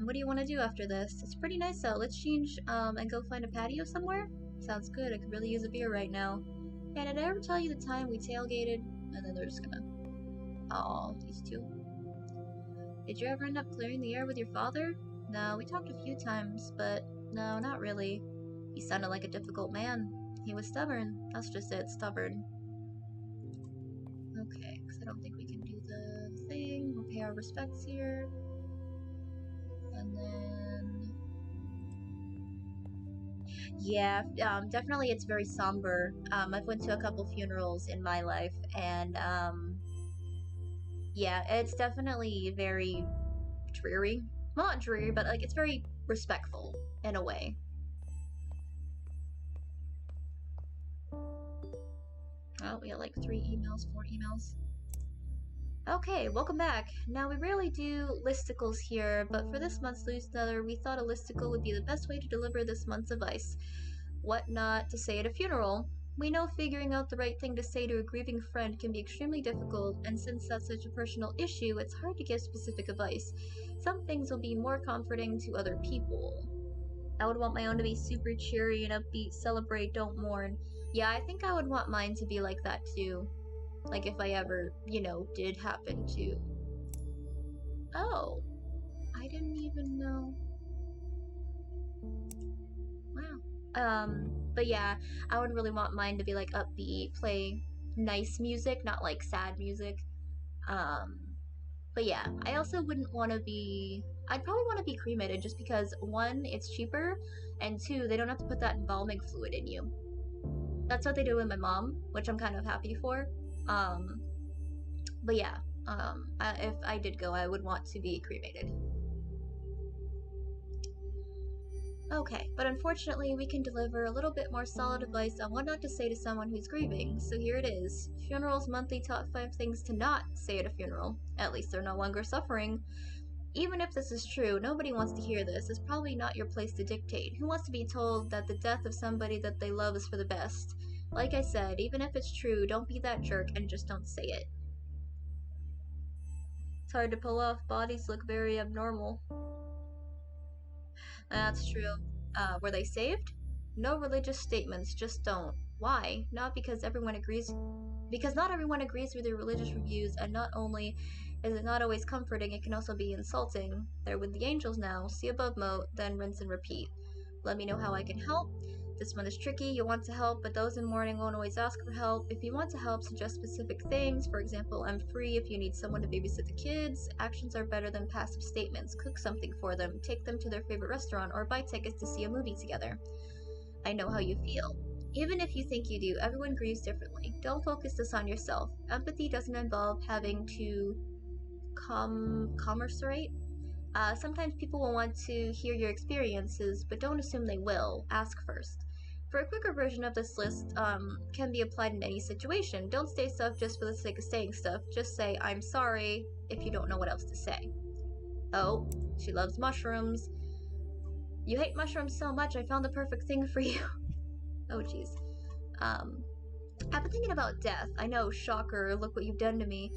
What do you want to do after this? It's pretty nice out. Let's change and go find a patio somewhere. Sounds good. I could really use a beer right now. And did I ever tell you the time we tailgated? And then they're just gonna, oh, these two. Did you ever end up clearing the air with your father? No, we talked a few times, but no, not really. He sounded like a difficult man. He was stubborn. That's just it, stubborn. Okay, because I don't think we can do the thing. We'll pay our respects here. And then... yeah, definitely it's very somber. I've went to a couple funerals in my life, and yeah, it's definitely very dreary. Well, not dreary, but like it's very respectful in a way. Oh, we got like 3 emails, 4 emails. Okay, welcome back. Now, we rarely do listicles here, but for this month's newsletter, we thought a listicle would be the best way to deliver this month's advice. What not to say at a funeral? We know figuring out the right thing to say to a grieving friend can be extremely difficult, and since that's such a personal issue, it's hard to give specific advice. Some things will be more comforting to other people. I would want my own to be super cheery and upbeat, celebrate, don't mourn. Yeah, I think I would want mine to be like that too. Like if I ever, you know, did happen to. Oh, I didn't even know. Wow. But yeah, I would really want mine to be like upbeat, play nice music, not like sad music. Um, but yeah, I also wouldn't want to be. I'd probably want to be cremated just because one, it's cheaper, and two, they don't have to put that embalming fluid in you. That's what they do with my mom, which I'm kind of happy for. Um, but yeah, if I did go, I would want to be cremated. Okay, but unfortunately, we can deliver a little bit more solid advice on what not to say to someone who's grieving, so here it is. Funerals Monthly Top 5 Things to Not Say at a Funeral. At least they're no longer suffering. Even if this is true, nobody wants to hear this. It's probably not your place to dictate. Who wants to be told that the death of somebody that they love is for the best? Like I said, even if it's true, don't be that jerk and just don't say it. It's hard to pull off. Bodies look very abnormal. That's true. Were they saved? No religious statements, just don't. Why? Not because everyone agrees. Because not everyone agrees with your religious reviews, and not only is it not always comforting, it can also be insulting. They're with the angels now. See above moat, then rinse and repeat. Let me know how I can help. This one is tricky. You want to help, but those in mourning won't always ask for help. If you want to help, suggest specific things. For example, I'm free if you need someone to babysit the kids. Actions are better than passive statements. Cook something for them. Take them to their favorite restaurant, or buy tickets to see a movie together. I know how you feel. Even if you think you do, everyone grieves differently. Don't focus this on yourself. Empathy doesn't involve having to commiserate. Sometimes people will want to hear your experiences, but don't assume they will. Ask first. For a quicker version of this list, can be applied in any situation. Don't say stuff just for the sake of saying stuff. Just say, I'm sorry, if you don't know what else to say. Oh, she loves mushrooms. You hate mushrooms so much, I found the perfect thing for you. Oh, jeez. I've been thinking about death. I know, shocker, look what you've done to me.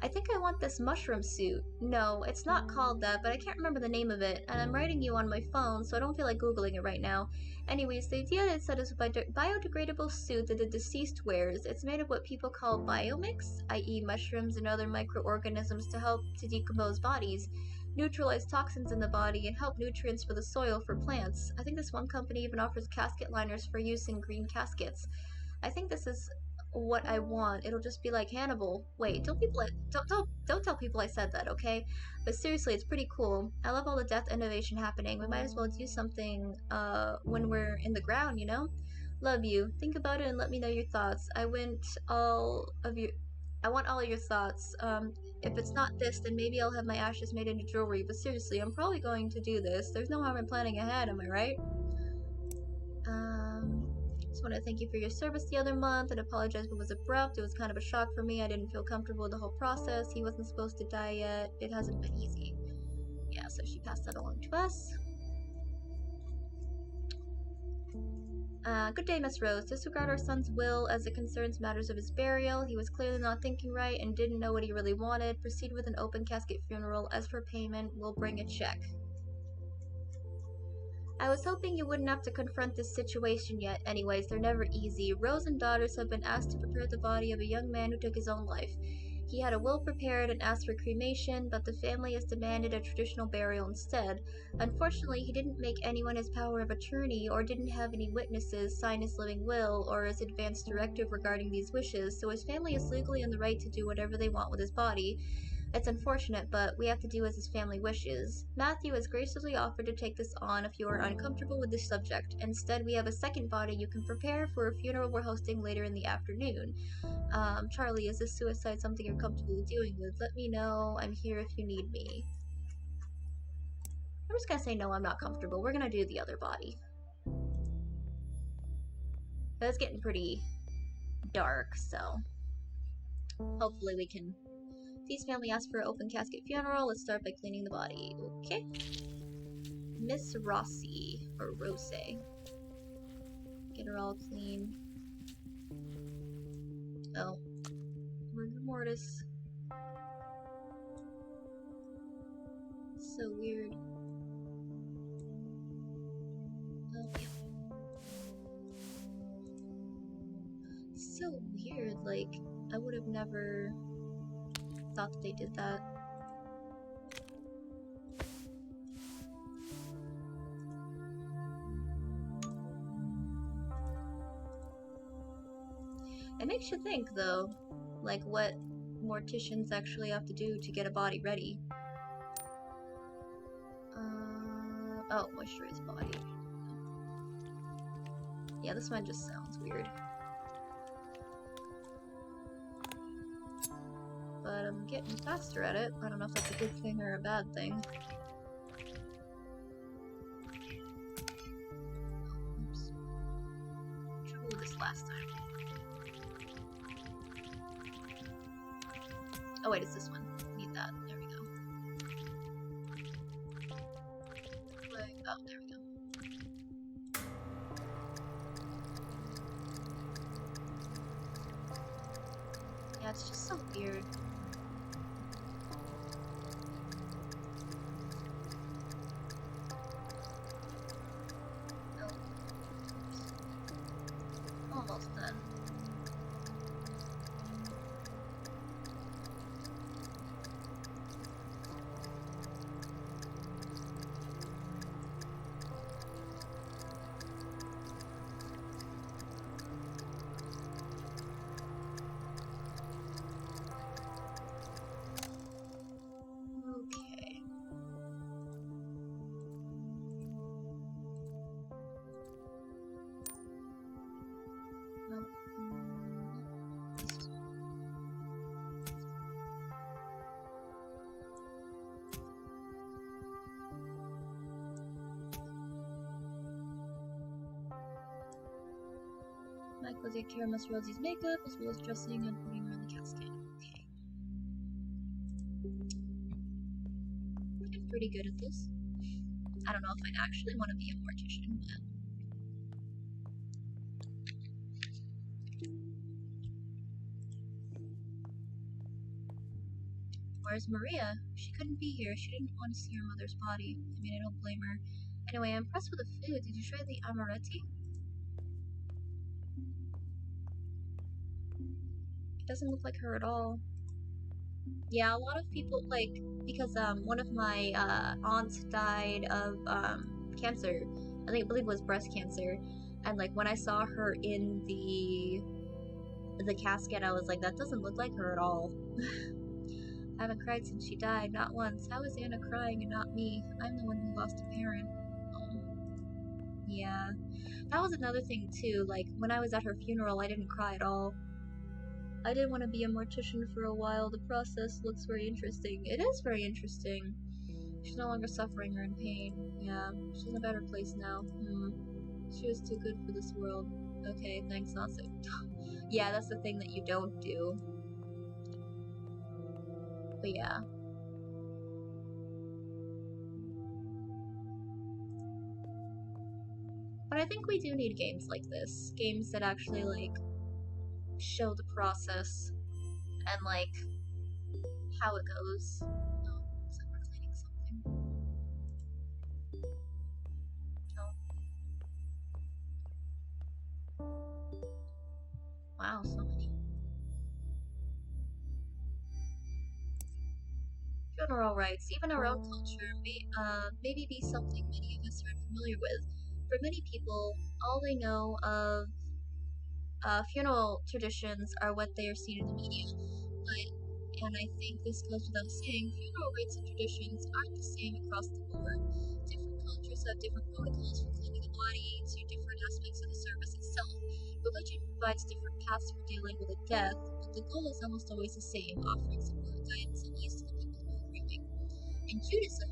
I think I want this mushroom suit. No, it's not called that, but I can't remember the name of it, and I'm writing you on my phone, so I don't feel like Googling it right now. Anyways, the idea that it said is a biodegradable suit that the deceased wears. It's made of what people call biomix, i.e. mushrooms and other microorganisms to help to decompose bodies, neutralize toxins in the body, and help nutrients for the soil for plants. I think this one company even offers casket liners for use in green caskets. I think this is what I want. It'll just be like Hannibal. Wait, don't tell people I said that, okay? But seriously, it's pretty cool. I love all the death innovation happening. We might as well do something when we're in the ground, you know? Love you. Think about it and let me know your thoughts. I want all of your thoughts. If it's not this, then maybe I'll have my ashes made into jewelry. But seriously, I'm probably going to do this. There's no harm in planning ahead, am I right? Just want to thank you for your service the other month and apologize if it was abrupt. It was kind of a shock for me. I didn't feel comfortable with the whole process. He wasn't supposed to die yet. It hasn't been easy. Yeah, so she passed that along to us. Good day, Miss Rose. Disregard our son's will as it concerns matters of his burial. He was clearly not thinking right and didn't know what he really wanted. Proceed with an open casket funeral. As for payment, we'll bring a check. I was hoping you wouldn't have to confront this situation yet. Anyways, they're never easy. Rose and daughters have been asked to prepare the body of a young man who took his own life. He had a will prepared and asked for cremation, but the family has demanded a traditional burial instead. Unfortunately, he didn't make anyone his power of attorney or didn't have any witnesses sign his living will or his advance directive regarding these wishes, so his family is legally in the right to do whatever they want with his body. It's unfortunate, but we have to do as his family wishes. Matthew has graciously offered to take this on if you are uncomfortable with this subject. Instead, we have a second body you can prepare for a funeral we're hosting later in the afternoon. Charlie, is this suicide something you're comfortable dealing with? Let me know. I'm here if you need me. I'm just gonna say no, I'm not comfortable. We're gonna do the other body. It's getting pretty dark, so hopefully we can. Feast family asked for an open casket funeral. Let's start by cleaning the body. Okay. Miss Rossi, or Rose. Get her all clean. Oh. Rigor mortis. So weird. Oh, yeah. So weird, like, I would have never thought that they did that. It makes you think, though, like what morticians actually have to do to get a body ready. Oh, moisturize body. Yeah, this one just sounds weird. But I'm getting faster at it. I don't know if that's a good thing or a bad thing. Oops. Trouble with this last time. Oh wait, it's this one. Need that. There we go. Oh, there we go. Yeah, it's just so weird. Oh. Almost done. Okay. Oh. Mike will take care of Miss Rosie's makeup as well as dressing and putting her in the casket. Okay. I'm pretty good at this. I don't know if I actually want to be a mortician, but where's Maria? She couldn't be here. She didn't want to see her mother's body. I mean, I don't blame her. Anyway, I'm impressed with the food. Did you try the amaretti? It doesn't look like her at all. Yeah, a lot of people, like, because one of my aunts died of cancer. I believe it was breast cancer. And like when I saw her in the casket, I was like, that doesn't look like her at all. I haven't cried since she died, not once. How is Anna crying and not me? I'm the one who lost a parent. Oh. Yeah. That was another thing too, like when I was at her funeral I didn't cry at all. I didn't want to be a mortician for a while. The process looks very interesting. It is very interesting. She's no longer suffering or in pain. Yeah, she's in a better place now. She was too good for this world. Okay, thanks, Nasu. Yeah, that's the thing that you don't do. But yeah. But I think we do need games like this. Games that actually, like, show the process and, like, how it goes. Oh, looks like we're cleaning something. Oh. Wow, so many. Funeral rites, even our own culture, may maybe be something many of us are unfamiliar with. For many people, all they know of funeral traditions are what they are seen in the media. But, and I think this goes without saying, funeral rites and traditions aren't the same across the board. Different cultures have different protocols from cleaning the body to different aspects of the service itself. Religion provides different paths for dealing with a death, but the goal is almost always the same, offering support, guidance, and ease to the people who are grieving. In Judaism,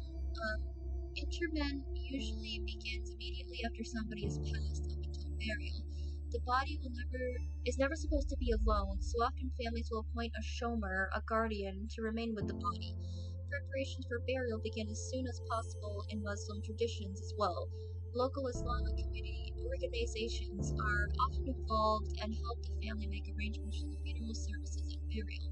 interment usually begins immediately after somebody has passed up until burial. The body is never supposed to be alone, so often families will appoint a shomer, a guardian, to remain with the body. Preparations for burial begin as soon as possible in Muslim traditions as well. Local Islamic community organizations are often involved and help the family make arrangements for the funeral services and burial.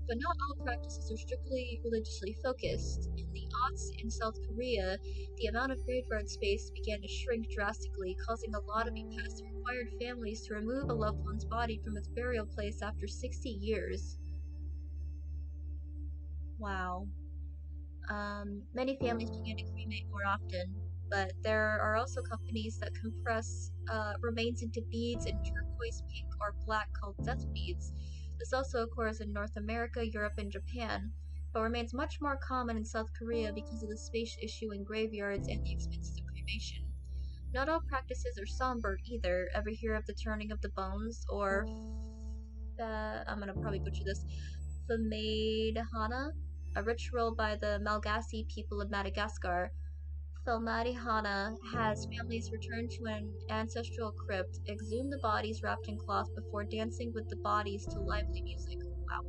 But not all practices are strictly religiously focused. In the aughts in South Korea, the amount of graveyard space began to shrink drastically, causing a law to be passed that required families to remove a loved one's body from its burial place after 60 years. Wow. Many families began to cremate more often, but there are also companies that compress remains into beads in turquoise, pink, or black called death beads. This also occurs in North America, Europe, and Japan, but remains much more common in South Korea because of the space issue in graveyards and the expenses of cremation. Not all practices are somber either. Ever hear of the turning of the bones, or I'm gonna probably butcher this, Famadihana, a ritual by the Malagasy people of Madagascar. Famadihana has families return to an ancestral crypt, exhume the bodies wrapped in cloth before dancing with the bodies to lively music. Wow.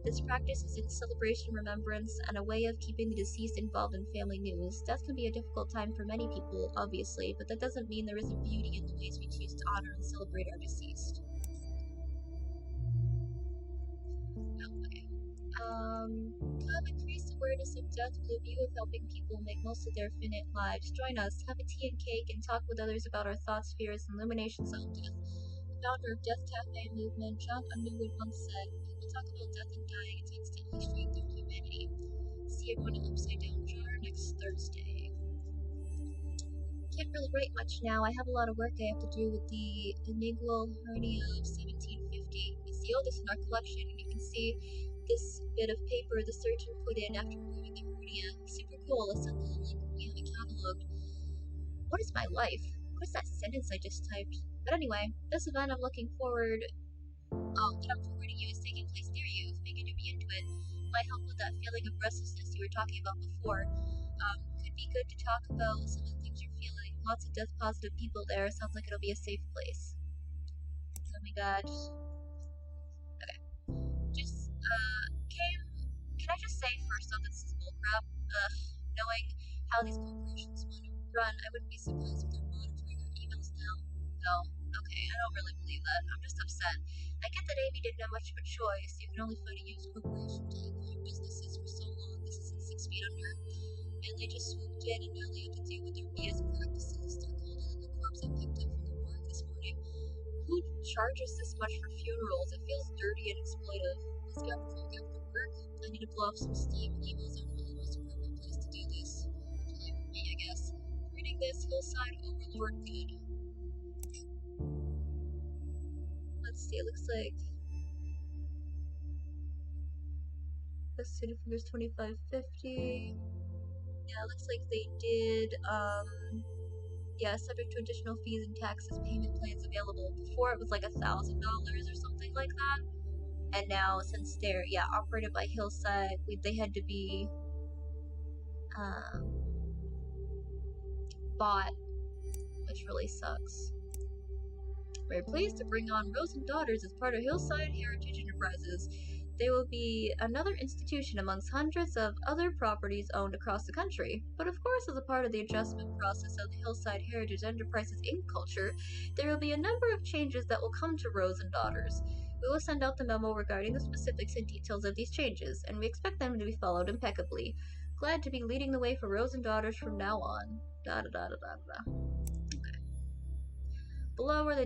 This practice is in celebration, remembrance, and a way of keeping the deceased involved in family news. Death can be a difficult time for many people, obviously, but that doesn't mean there isn't beauty in the ways we choose to honor and celebrate our deceased. Okay. Come increase awareness of death with a view of helping people make most of their finite lives. Join us, have a tea and cake, and talk with others about our thoughts, fears, and illuminations on death. The founder of Death Cafe movement, John Underwood, once said, "People talk about death and dying, it's instantly straight through humanity." See everyone at Upside Down Jar next Thursday. Can't really write much now. I have a lot of work I have to do with the inguinal hernia of 1750. It's the oldest in our collection, and you can see this bit of paper the surgeon put in after removing the hernia. Super cool. It's something like we have it cataloged. What is my life? What is that sentence I just typed? But anyway, this event I'm looking forward that I'm forwarding you is taking place near you, thinking you'd be into it. Might help with that feeling of restlessness you were talking about before. Could be good to talk about some of the things you're feeling. Lots of death positive people there. Sounds like it'll be a safe place. Oh my god. Okay. Just, can I just say first off, this is bullcrap? Knowing how these corporations run, I wouldn't be surprised if they're monitoring our emails now. No. Okay, I don't really believe that. I'm just upset. I get that Amy didn't have much of a choice. You can only find a used corporation to acquire businesses for so long. This isn't 6 feet under. And they just swooped in, and now they have to deal with their BS practices. They're colder than the corpse I picked up from the morgue this morning. Who charges this much for funerals? It feels dirty and exploitive. Let's get after work. I need to blow off some steam. Emails aren't really the most appropriate place to do this. Too late for me, I guess. Reading this, Hillside Overlord good. Let's see, it looks like the city figures 2550. Yeah, it looks like they did, Yeah, subject to additional fees and taxes, payment plans available. Before it was like $1,000 or something like that. And now, since they're, operated by Hillside, they had to be bought, which really sucks. We're pleased to bring on Rose and Daughters as part of Hillside Heritage Enterprises. They will be another institution amongst hundreds of other properties owned across the country. But of course, as a part of the adjustment process of the Hillside Heritage Enterprises Inc. culture, there will be a number of changes that will come to Rose and Daughters. We will send out the memo regarding the specifics and details of these changes, and we expect them to be followed impeccably. Glad to be leading the way for Rose and Daughters from now on. Da da da da da da. Below are the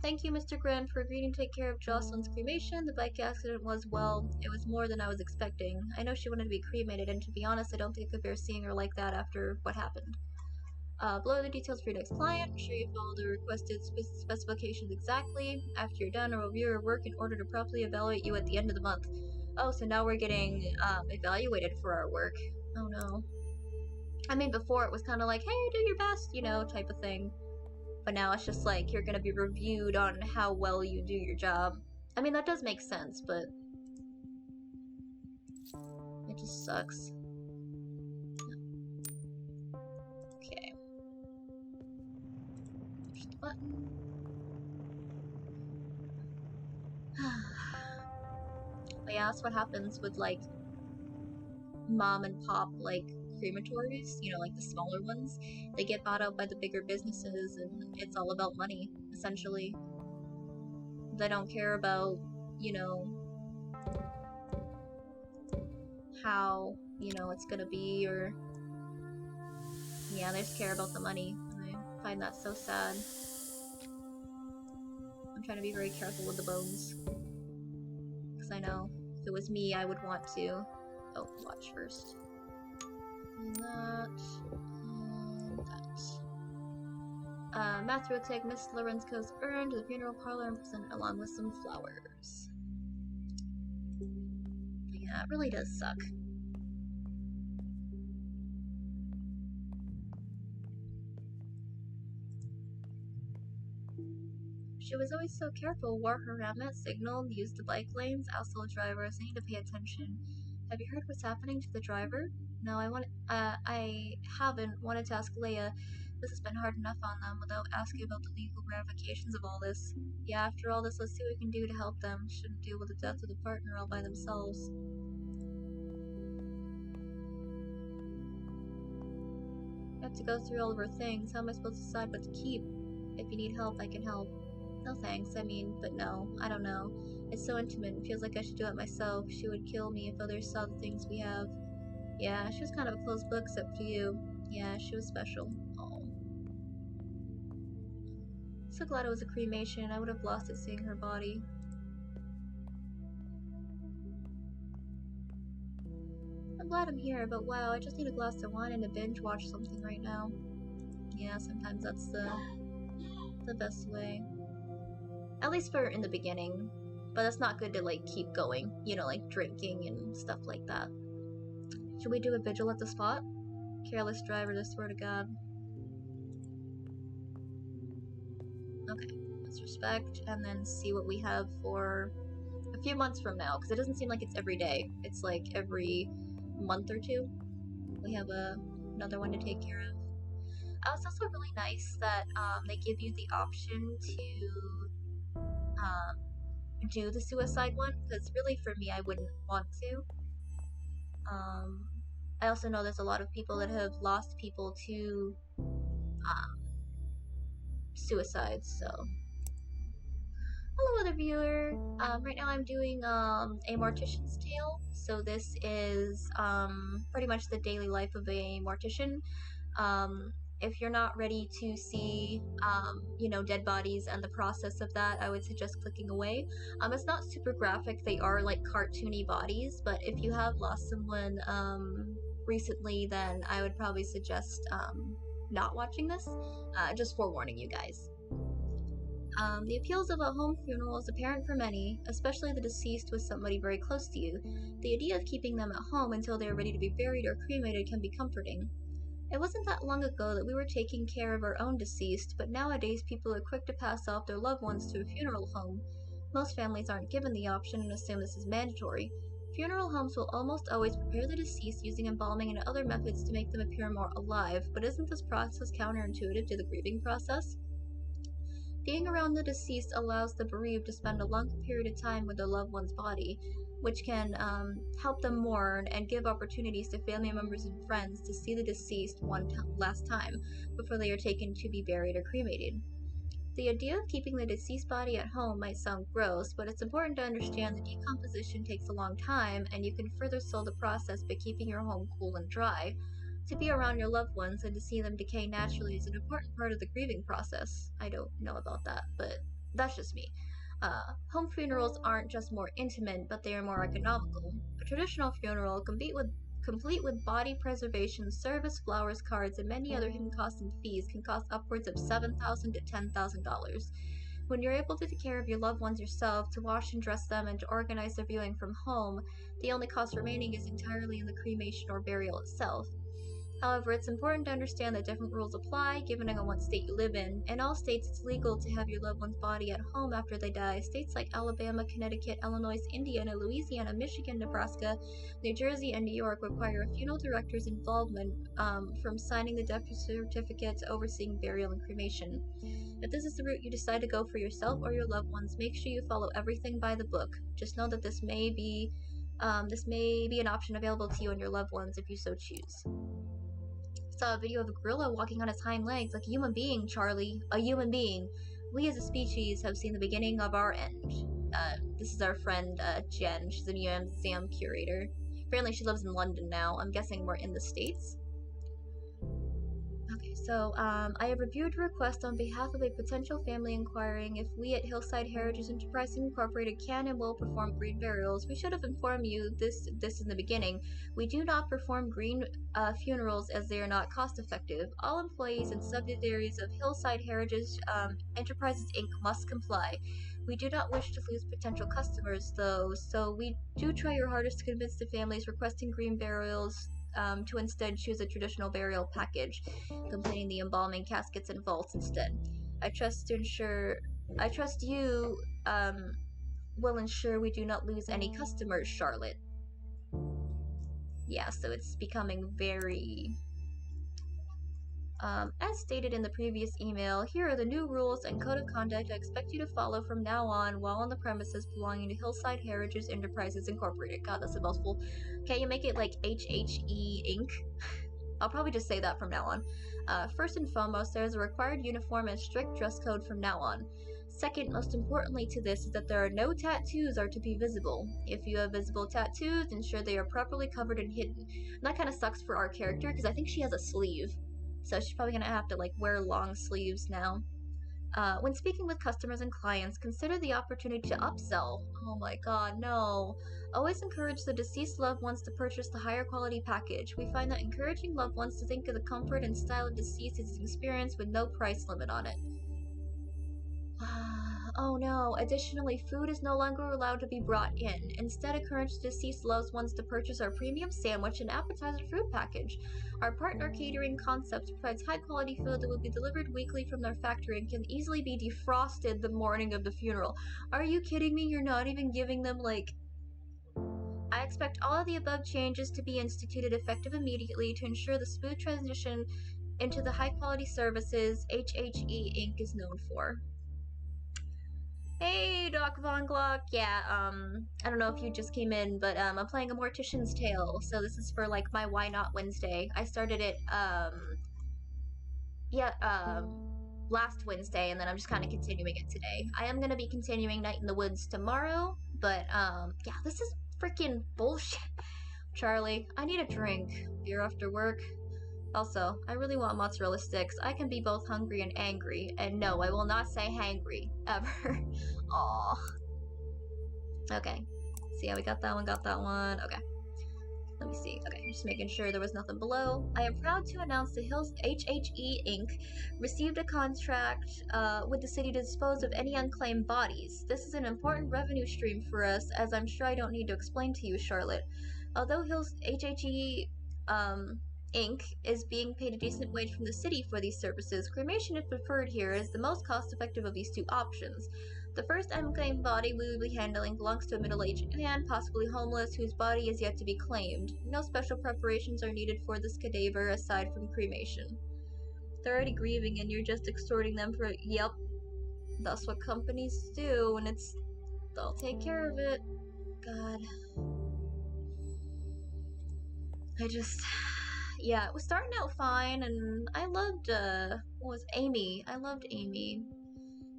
thank you, Mr. Grant, for agreeing to take care of Jocelyn's cremation. The bike accident was, well, it was more than I was expecting. I know she wanted to be cremated, and to be honest, I don't think I could bear seeing her like that after what happened. Below are the details for your next client. Ensure you follow the requested specifications exactly. After you're done, I'll review your work in order to properly evaluate you at the end of the month. Oh, so now we're getting evaluated for our work. Oh no. I mean, before it was kind of like, hey, do your best, type of thing. But now it's just like you're gonna be reviewed on how well you do your job. I mean, that does make sense, but it just sucks. Okay. Push the button. But yeah, that's what happens with like mom and pop like crematories, like the smaller ones. They get bought out by the bigger businesses, and it's all about money, essentially. They don't care about, how, it's gonna be, or yeah, they just care about the money. I find that so sad. I'm trying to be very careful with the bones, because I know if it was me, I would want to. Oh, watch first. And that. Matthew will take Miss Lorensko's urn to the funeral parlor and present it along with some flowers. Yeah, it really does suck. She was always so careful, wore her helmet, signaled, used the bike lanes, also the drivers. I need to pay attention. Have you heard what's happening to the driver? No, I haven't. Wanted to ask Leia. This has been hard enough on them without asking about the legal ramifications of all this. Yeah, after all this, let's see what we can do to help them. Shouldn't deal with the death of the partner all by themselves. I have to go through all of her things. How am I supposed to decide what to keep? If you need help, I can help. No thanks, but no, I don't know. It's so intimate, it feels like I should do it myself. She would kill me if others saw the things we have. Yeah, she was kind of a closed book except for you. Yeah, she was special. Oh. So glad it was a cremation. I would have lost it seeing her body. I'm glad I'm here, but wow, I just need a glass of wine and to binge watch something right now. Yeah, sometimes that's the best way. At least for in the beginning. But that's not good to like keep going, like drinking and stuff like that. Should we do a vigil at the spot? Careless driver, I swear to God. Okay, let's respect and then see what we have for a few months from now, because it doesn't seem like it's every day. It's like every month or two. We have another one to take care of. It's also really nice that they give you the option to do the suicide one, because really for me, I wouldn't want to. I also know there's a lot of people that have lost people to suicides, so. Hello, other viewer. Right now I'm doing a mortician's tale. So this is pretty much the daily life of a mortician. If you're not ready to see, dead bodies and the process of that, I would suggest clicking away. It's not super graphic. They are like cartoony bodies, but if you have lost someone recently, then I would probably suggest not watching this. Just forewarning you guys. The appeals of a home funeral is apparent for many, especially the deceased was somebody very close to you. The idea of keeping them at home until they are ready to be buried or cremated can be comforting. It wasn't that long ago that we were taking care of our own deceased, but nowadays people are quick to pass off their loved ones to a funeral home. Most families aren't given the option and assume this is mandatory. Funeral homes will almost always prepare the deceased using embalming and other methods to make them appear more alive, but isn't this process counterintuitive to the grieving process? Being around the deceased allows the bereaved to spend a longer period of time with their loved one's body, which can help them mourn and give opportunities to family members and friends to see the deceased last time before they are taken to be buried or cremated. The idea of keeping the deceased body at home might sound gross, but it's important to understand that decomposition takes a long time, and you can further slow the process by keeping your home cool and dry. To be around your loved ones and to see them decay naturally is an important part of the grieving process. I don't know about that, but that's just me. Home funerals aren't just more intimate, but they are more economical. A traditional funeral, complete with body preservation, service, flowers, cards, and many other hidden costs and fees, can cost upwards of $7,000 to $10,000. When you're able to take care of your loved ones yourself, to wash and dress them, and to organize their viewing from home, the only cost remaining is entirely in the cremation or burial itself. However, it's important to understand that different rules apply, depending on what state you live in. In all states, it's legal to have your loved one's body at home after they die. States like Alabama, Connecticut, Illinois, Indiana, Louisiana, Michigan, Nebraska, New Jersey, and New York require a funeral director's involvement, from signing the death certificate to overseeing burial and cremation. If this is the route you decide to go for yourself or your loved ones, make sure you follow everything by the book. Just know that this may be an option available to you and your loved ones if you so choose. Saw a video of a gorilla walking on its hind legs like a human being, Charlie. A human being. We as a species have seen the beginning of our end. This is our friend, Jen. She's a museum curator. Apparently she lives in London now. I'm guessing we're in the States. Okay, so I have reviewed a request on behalf of a potential family inquiring if we at Hillside Heritage Enterprises Incorporated can and will perform green burials. We should have informed you this in the beginning. We do not perform green funerals as they are not cost effective. All employees and subsidiaries of Hillside Heritage Enterprises Inc. must comply. We do not wish to lose potential customers though, so we do try our hardest to convince the families requesting green burials to instead choose a traditional burial package, completing the embalming, caskets, and vaults instead. I trust you will ensure we do not lose any customers, Charlotte. Yeah, so it's becoming very... as stated in the previous email, here are the new rules and code of conduct I expect you to follow from now on while on the premises belonging to Hillside Heritage Enterprises Incorporated. God, that's a mouthful. Can you make it like HHE Inc.? I'll probably just say that from now on. First and foremost, there is a required uniform and strict dress code from now on. Second, most importantly to this, is that there are no tattoos are to be visible. If you have visible tattoos, ensure they are properly covered and hidden. And that kind of sucks for our character, because I think she has a sleeve. So she's probably going to have to, like, wear long sleeves now. When speaking with customers and clients, consider the opportunity to upsell. Oh my god, no. Always encourage the deceased loved ones to purchase the higher quality package. We find that encouraging loved ones to think of the comfort and style of deceased is an experience with no price limit on it. Oh no, additionally, food is no longer allowed to be brought in. Instead, encourage deceased loved ones to purchase our premium sandwich and appetizer food package. Our partner catering concept provides high quality food that will be delivered weekly from their factory and can easily be defrosted the morning of the funeral. Are you kidding me? You're not even giving them, like... I expect all of the above changes to be instituted effective immediately to ensure the smooth transition into the high quality services HHE Inc. is known for. Hey, Doc Von Glock. Yeah, I don't know if you just came in, but, I'm playing a Mortician's Tale, so this is for, like, my Why Not Wednesday. I started it, last Wednesday, and then I'm just kind of continuing it today. I am gonna be continuing Night in the Woods tomorrow, but, yeah, this is freaking bullshit. Charlie, I need a drink. Beer after work. Also, I really want mozzarella sticks. I can be both hungry and angry. And no, I will not say hangry. Ever. Aww. Okay. So yeah, we got that one. Okay. Let me see. Okay, just making sure there was nothing below. I am proud to announce the Hills HHE Inc. received a contract with the city to dispose of any unclaimed bodies. This is an important revenue stream for us, as I'm sure I don't need to explain to you, Charlotte. Although Hills HHE Inc. is being paid a decent wage from the city for these services. Cremation is preferred here as the most cost-effective of these two options. The first unclaimed body we will be handling belongs to a middle-aged man, possibly homeless, whose body is yet to be claimed. No special preparations are needed for this cadaver aside from cremation. They're already grieving and you're just extorting them for— Yep. That's what companies do, and they'll take care of it. God. Yeah, it was starting out fine, and I loved, Amy. I loved Amy.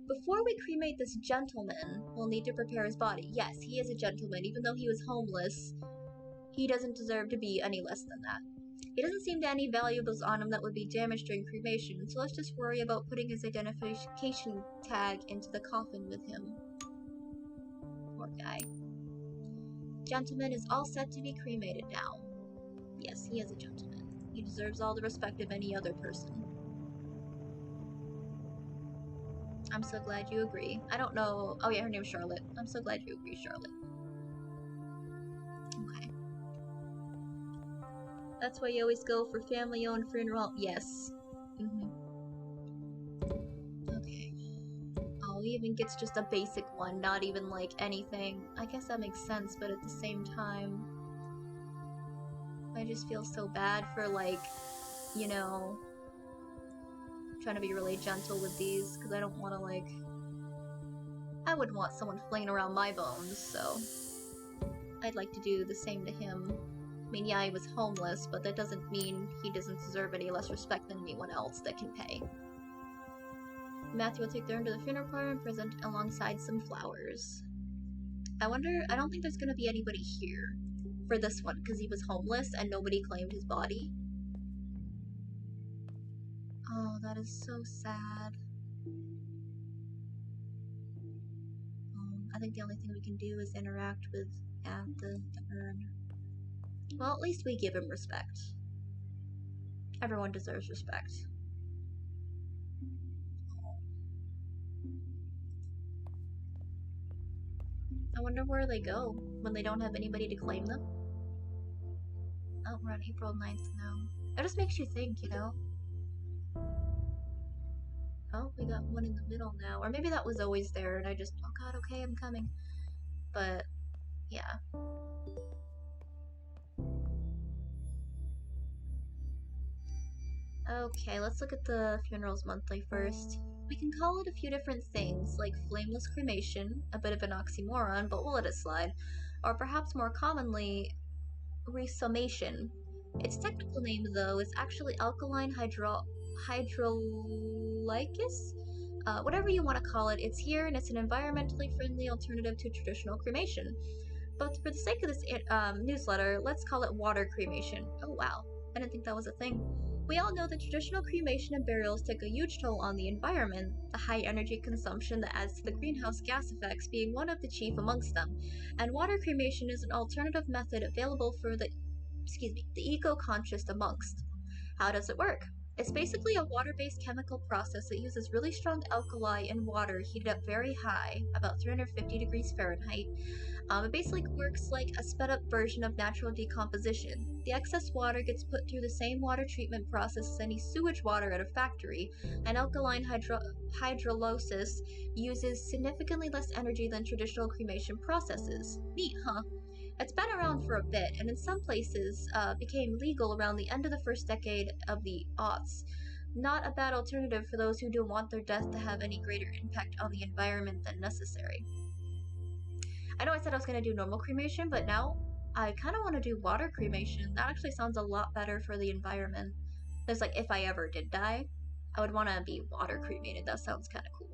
Before we cremate this gentleman, we'll need to prepare his body. Yes, he is a gentleman. Even though he was homeless, he doesn't deserve to be any less than that. He doesn't seem to have any valuables on him that would be damaged during cremation, so let's just worry about putting his identification tag into the coffin with him. Poor guy. Gentleman is all set to be cremated now. Yes, he is a gentleman. He deserves all the respect of any other person. I'm so glad you agree. I don't know— oh yeah, her name's Charlotte. I'm so glad you agree, Charlotte. Okay. That's why you always go for family-owned funeral? Yes. Okay. Oh, he even gets just a basic one, not even like anything. I guess that makes sense, but at the same time, I just feel so bad for, like, you know, trying to be really gentle with these, because I don't want to, like— I wouldn't want someone flaying around my bones, so I'd like to do the same to him. I mean, yeah, he was homeless, but that doesn't mean he doesn't deserve any less respect than anyone else that can pay. Matthew will take them to the funeral parlor and present alongside some flowers. I don't think there's gonna be anybody here for this one, because he was homeless and nobody claimed his body. Oh, that is so sad. I think the only thing we can do is interact with the urn. Well, at least we give him respect. Everyone deserves respect. I wonder where they go when they don't have anybody to claim them. Oh, we're on April 9th now. It just makes you think, you know? Oh, we got one in the middle now. Or maybe that was always there and I just— oh god, okay, I'm coming. But, yeah. Okay, let's look at the funerals monthly first. We can call it a few different things, like flameless cremation, a bit of an oxymoron, but we'll let it slide. Or perhaps more commonly, resummation. Its technical name, though, is actually alkaline hydrolysis? Whatever you want to call it, it's here and it's an environmentally friendly alternative to traditional cremation. But for the sake of this newsletter, let's call it water cremation. Oh wow, I didn't think that was a thing. We all know that traditional cremation and burials take a huge toll on the environment, the high energy consumption that adds to the greenhouse gas effects being one of the chief amongst them. And water cremation is an alternative method available for the eco-conscious amongst. How does it work? It's basically a water-based chemical process that uses really strong alkali in water heated up very high, about 350 degrees Fahrenheit. It basically works like a sped up version of natural decomposition. The excess water gets put through the same water treatment process as any sewage water at a factory, and alkaline hydrolysis uses significantly less energy than traditional cremation processes. Neat, huh? It's been around for a bit, and in some places became legal around the end of the first decade of the aughts. Not a bad alternative for those who don't want their death to have any greater impact on the environment than necessary. I know I said I was going to do normal cremation, but now I kind of want to do water cremation. That actually sounds a lot better for the environment. There's like, if I ever did die, I would want to be water cremated. That sounds kind of cool.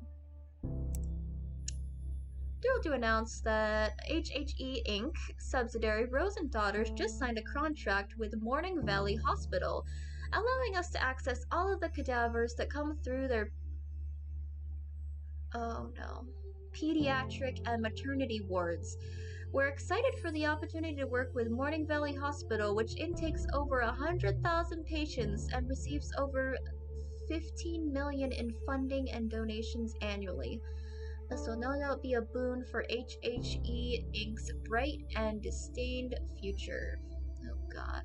Thrilled to announce that HHE Inc. subsidiary Rosen Daughters just signed a contract with Morning Valley Hospital, allowing us to access all of the cadavers that come through their— oh no— pediatric and maternity wards. We're excited for the opportunity to work with Morning Valley Hospital, which intakes over 100,000 patients and receives over 15 million in funding and donations annually. This will no doubt be a boon for HHE Inc.'s bright and disdained future. Oh god.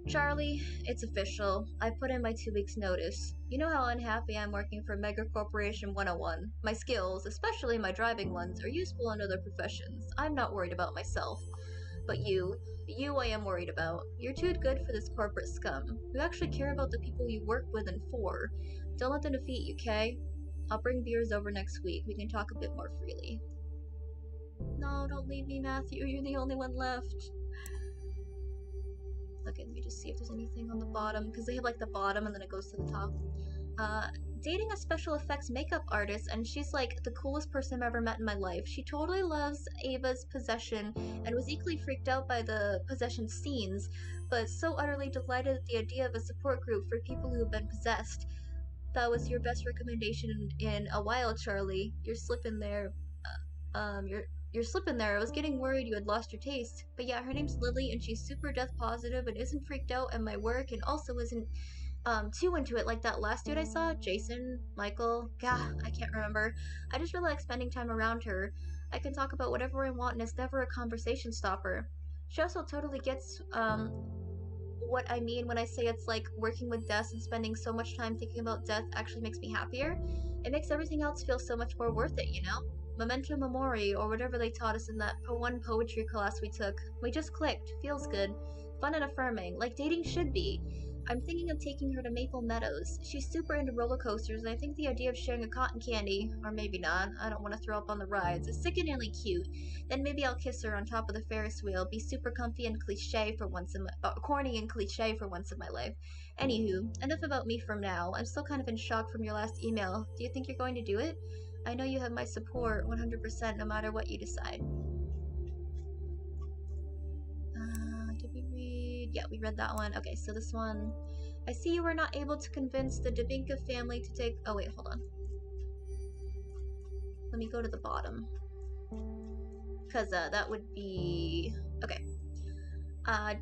Charlie, it's official. I put in my 2 weeks notice. You know how unhappy I'm working for Mega Corporation 101. My skills, especially my driving ones, are useful in other professions. I'm not worried about myself. But you I am worried about. You're too good for this corporate scum. You actually care about the people you work with and for. Don't let them defeat you, Kay? I'll bring beers over next week. We can talk a bit more freely. No, don't leave me, Matthew. You're the only one left. Okay, let me just see if there's anything on the bottom, because they have like the bottom and then it goes to the top. Dating a special effects makeup artist, and she's like the coolest person I've ever met in my life. She totally loves Ava's possession and was equally freaked out by the possession scenes, but so utterly delighted at the idea of a support group for people who have been possessed. That was your best recommendation in a while, Charlie. You're slipping there. You're slipping there. I was getting worried you had lost your taste. But yeah, her name's Lily, and she's super death positive and isn't freaked out at my work, and also isn't too into it like that last dude I saw, Jason, Michael. Gah, I can't remember. I just really like spending time around her. I can talk about whatever I want, and it's never a conversation stopper. She also totally gets what I mean when I say it's like working with death and spending so much time thinking about death actually makes me happier. It makes everything else feel so much more worth it, you know? Memento Mori, or whatever they taught us in that one poetry class we took. We just clicked. Feels good. Fun and affirming, like dating should be. I'm thinking of taking her to Maple Meadows. She's super into roller coasters, and I think the idea of sharing a cotton candy, or maybe not, I don't want to throw up on the rides, is sickeningly cute. Then maybe I'll kiss her on top of the Ferris wheel, be super comfy and cliche for once in my corny and cliche for once in my life. Anywho, enough about me from now. I'm still kind of in shock from your last email. Do you think you're going to do it? I know you have my support 100% no matter what you decide. Did we read? Yeah, we read that one. Okay, so this one. I see you were not able to convince the Dabinka family to take. Oh, wait, hold on. Let me go to the bottom. Because that would be. Okay.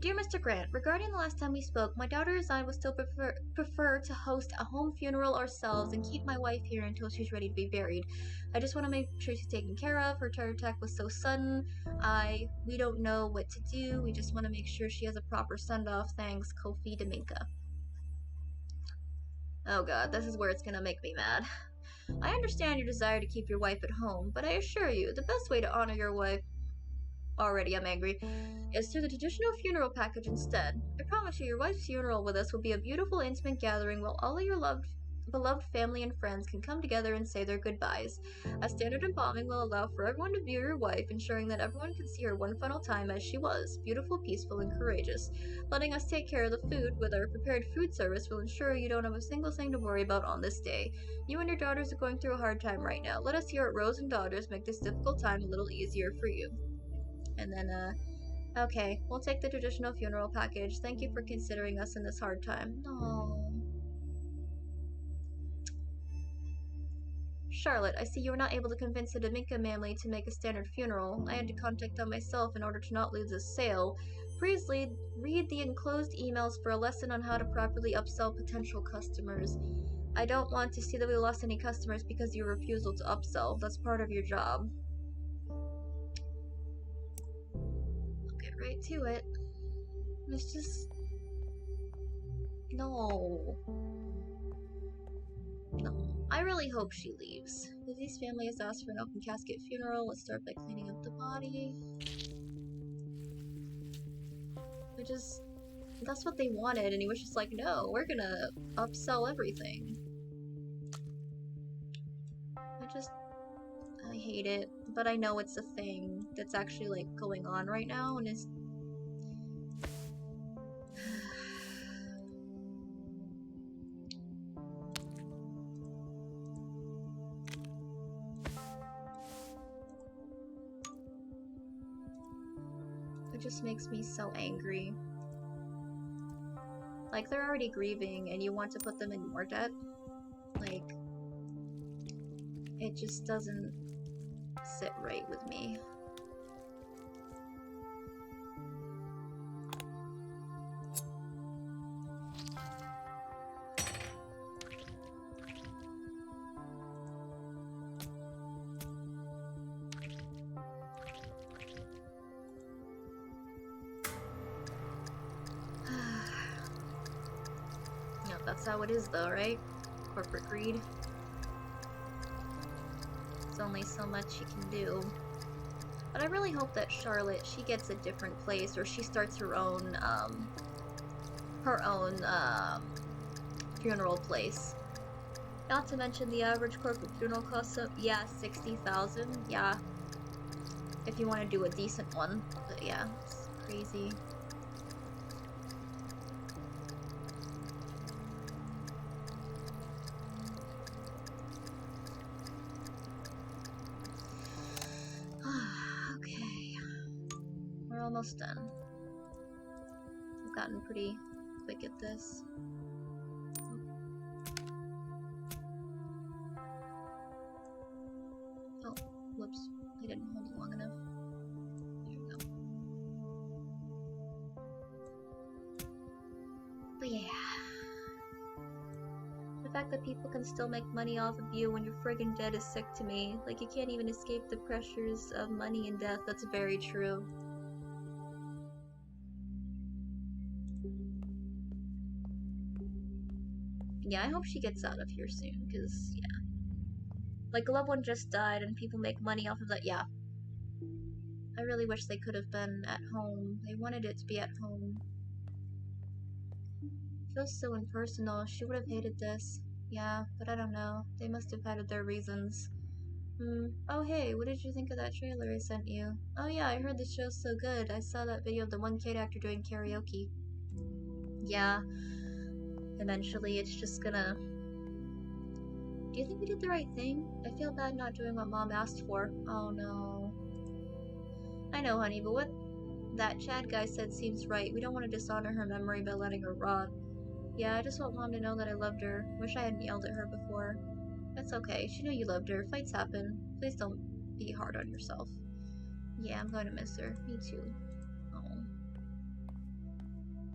Dear Mr. Grant, regarding the last time we spoke, my daughter and I would still prefer to host a home funeral ourselves and keep my wife here until she's ready to be buried. I just want to make sure she's taken care of. Her heart attack was so sudden. We don't know what to do. We just want to make sure she has a proper send-off. Thanks, Kofi Dominka. Oh god, this is where it's gonna make me mad. I understand your desire to keep your wife at home, but I assure you, the best way to honor your wife already I'm angry, is through the traditional funeral package instead. I promise you, your wife's funeral with us will be a beautiful, intimate gathering while all of your beloved family and friends can come together and say their goodbyes. A standard embalming will allow for everyone to view your wife, ensuring that everyone can see her one final time as she was, beautiful, peaceful, and courageous. Letting us take care of the food with our prepared food service will ensure you don't have a single thing to worry about on this day. You and your daughters are going through a hard time right now. Let us here at Rose and Daughters make this difficult time a little easier for you. And then, okay, we'll take the traditional funeral package. Thank you for considering us in this hard time. No. Charlotte, I see you were not able to convince the Dominka family to make a standard funeral. I had to contact them myself in order to not lose this sale. Please read the enclosed emails for a lesson on how to properly upsell potential customers. I don't want to see that we lost any customers because of your refusal to upsell. That's part of your job. I'll get right to it. It's just... No. I really hope she leaves. Lizzie's family has asked for an open casket funeral. Let's start by cleaning up the body. That's what they wanted, and he was just like, no, we're gonna upsell everything. I hate it, but I know it's a thing that's actually, like, going on right now, and it's... It just makes me so angry. Like, they're already grieving, and you want to put them in more debt? Like, it just doesn't sit right with me. That's how it is though, right? Corporate greed. There's only so much you can do. But I really hope that Charlotte, she gets a different place, or she starts her own funeral place. Not to mention the average corporate funeral costs up, yeah, 60,000. Yeah, if you want to do a decent one. But yeah, it's crazy. Okay, we're almost done. We've gotten pretty quick at this. Oh, whoops. I didn't hold it long enough. There we go. But yeah. The fact that people can still make money off of you when you're friggin' dead is sick to me. Like, you can't even escape the pressures of money and death. That's very true. Yeah, I hope she gets out of here soon, because, yeah. Like, a loved one just died and people make money off of that. Yeah. I really wish they could have been at home. They wanted it to be at home. Feels so impersonal. She would have hated this. Yeah, but I don't know. They must have had their reasons. Oh hey, what did you think of that trailer I sent you? Oh yeah, I heard the show's so good. I saw that video of the one kid actor doing karaoke. Yeah. Eventually it's just gonna... Do you think we did the right thing? I feel bad not doing what Mom asked for. Oh no. I know, honey, but what that Chad guy said seems right. We don't want to dishonor her memory by letting her rot. Yeah, I just want Mom to know that I loved her. Wish I hadn't yelled at her before. That's okay. She knew you loved her. Fights happen. Please don't be hard on yourself. Yeah, I'm going to miss her. Me too. Oh.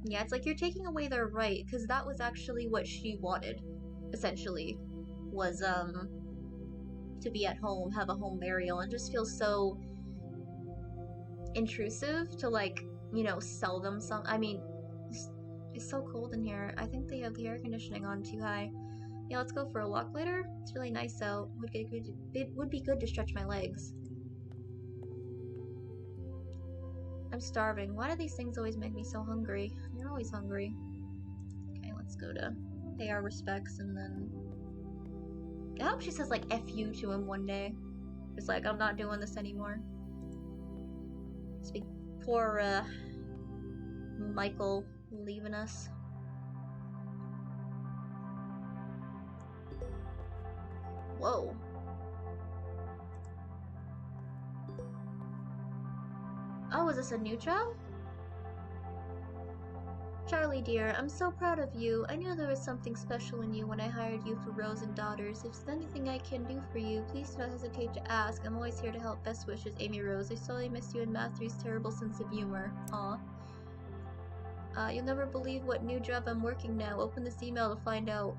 Yeah, it's like you're taking away their right, because that was actually what she wanted, essentially. Was, to be at home, have a home burial, and just feels so intrusive to, like, you know, sell them some. I mean, it's so cold in here. I think they have the air conditioning on too high. Yeah, let's go for a walk later. It's really nice out. It would be good to stretch my legs. I'm starving. Why do these things always make me so hungry? You're always hungry. Okay, let's go to pay our respects and then... I hope she says, like, F you to him one day. It's like, I'm not doing this anymore. Speak poor, Michael leaving us. Whoa. Oh, is this a new job? Charlie dear, I'm so proud of you. I knew there was something special in you when I hired you for Rose and Daughters. If there's anything I can do for you, please do not hesitate to ask. I'm always here to help. Best wishes, Amy Rose. I sorely miss you and Matthew's terrible sense of humor. Aw. You'll never believe what new job I'm working now. Open this email to find out.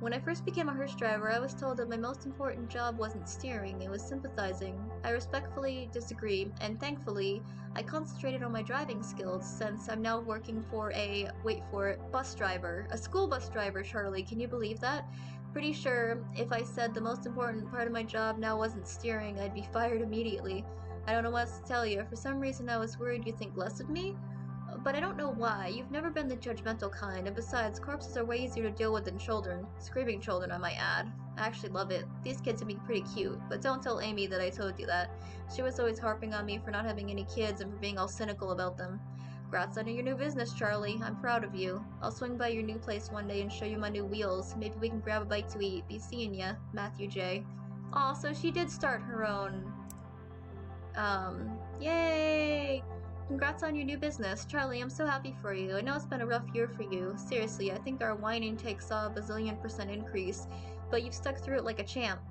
When I first became a hearse driver, I was told that my most important job wasn't steering, it was sympathizing. I respectfully disagree, and thankfully, I concentrated on my driving skills since I'm now working for a, wait for it, bus driver. A school bus driver, Charlie, can you believe that? Pretty sure if I said the most important part of my job now wasn't steering, I'd be fired immediately. I don't know what else to tell you. For some reason I was worried you'd think less of me, but I don't know why. You've never been the judgmental kind, and besides, corpses are way easier to deal with than children. Screaming children, I might add. I actually love it. These kids can be pretty cute, but don't tell Amy that I told you that. She was always harping on me for not having any kids and for being all cynical about them. Congrats on your new business, Charlie. I'm proud of you. I'll swing by your new place one day and show you my new wheels. Maybe we can grab a bite to eat. Be seeing ya, Matthew J. Aw, so she did start her own... Yay! Congrats on your new business. Charlie, I'm so happy for you. I know it's been a rough year for you. Seriously, I think our wine intake saw a bazillion% increase, but you've stuck through it like a champ.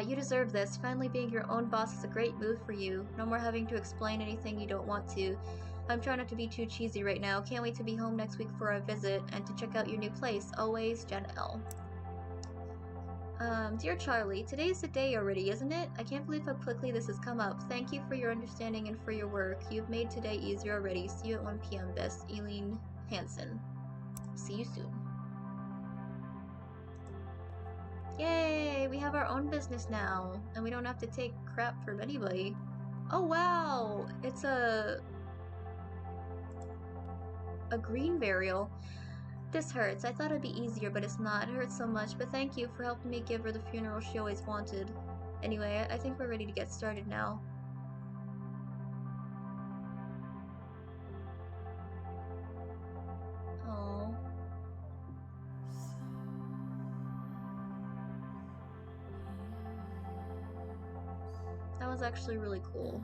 You deserve this. Finally being your own boss is a great move for you. No more having to explain anything you don't want to. I'm trying not to be too cheesy right now. Can't wait to be home next week for a visit and to check out your new place. Always, Jen L. Dear Charlie, today's the day already, isn't it? I can't believe how quickly this has come up. Thank you for your understanding and for your work. You've made today easier already. See you at 1 p.m. Best, Eileen Hansen. See you soon. have our own business now, and we don't have to take crap from anybody. Oh wow, it's a green burial. This hurts. I thought it'd be easier, but it's not. It hurts so much, but thank you for helping me give her the funeral she always wanted. Anyway, I think we're ready to get started now. Oh. That was actually really cool.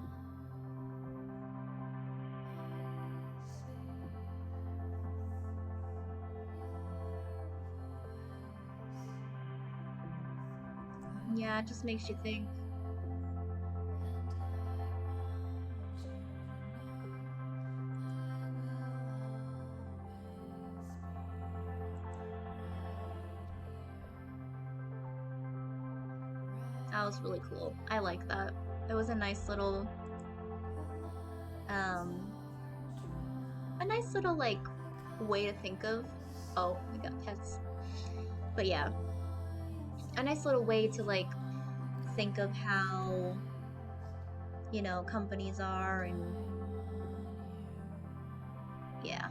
Yeah, it just makes you think. That was really cool. I like that. It was a nice little, um, like, way to think of. Oh, we got pets. But yeah, a nice little way to, like, think of how, you know, companies are and yeah.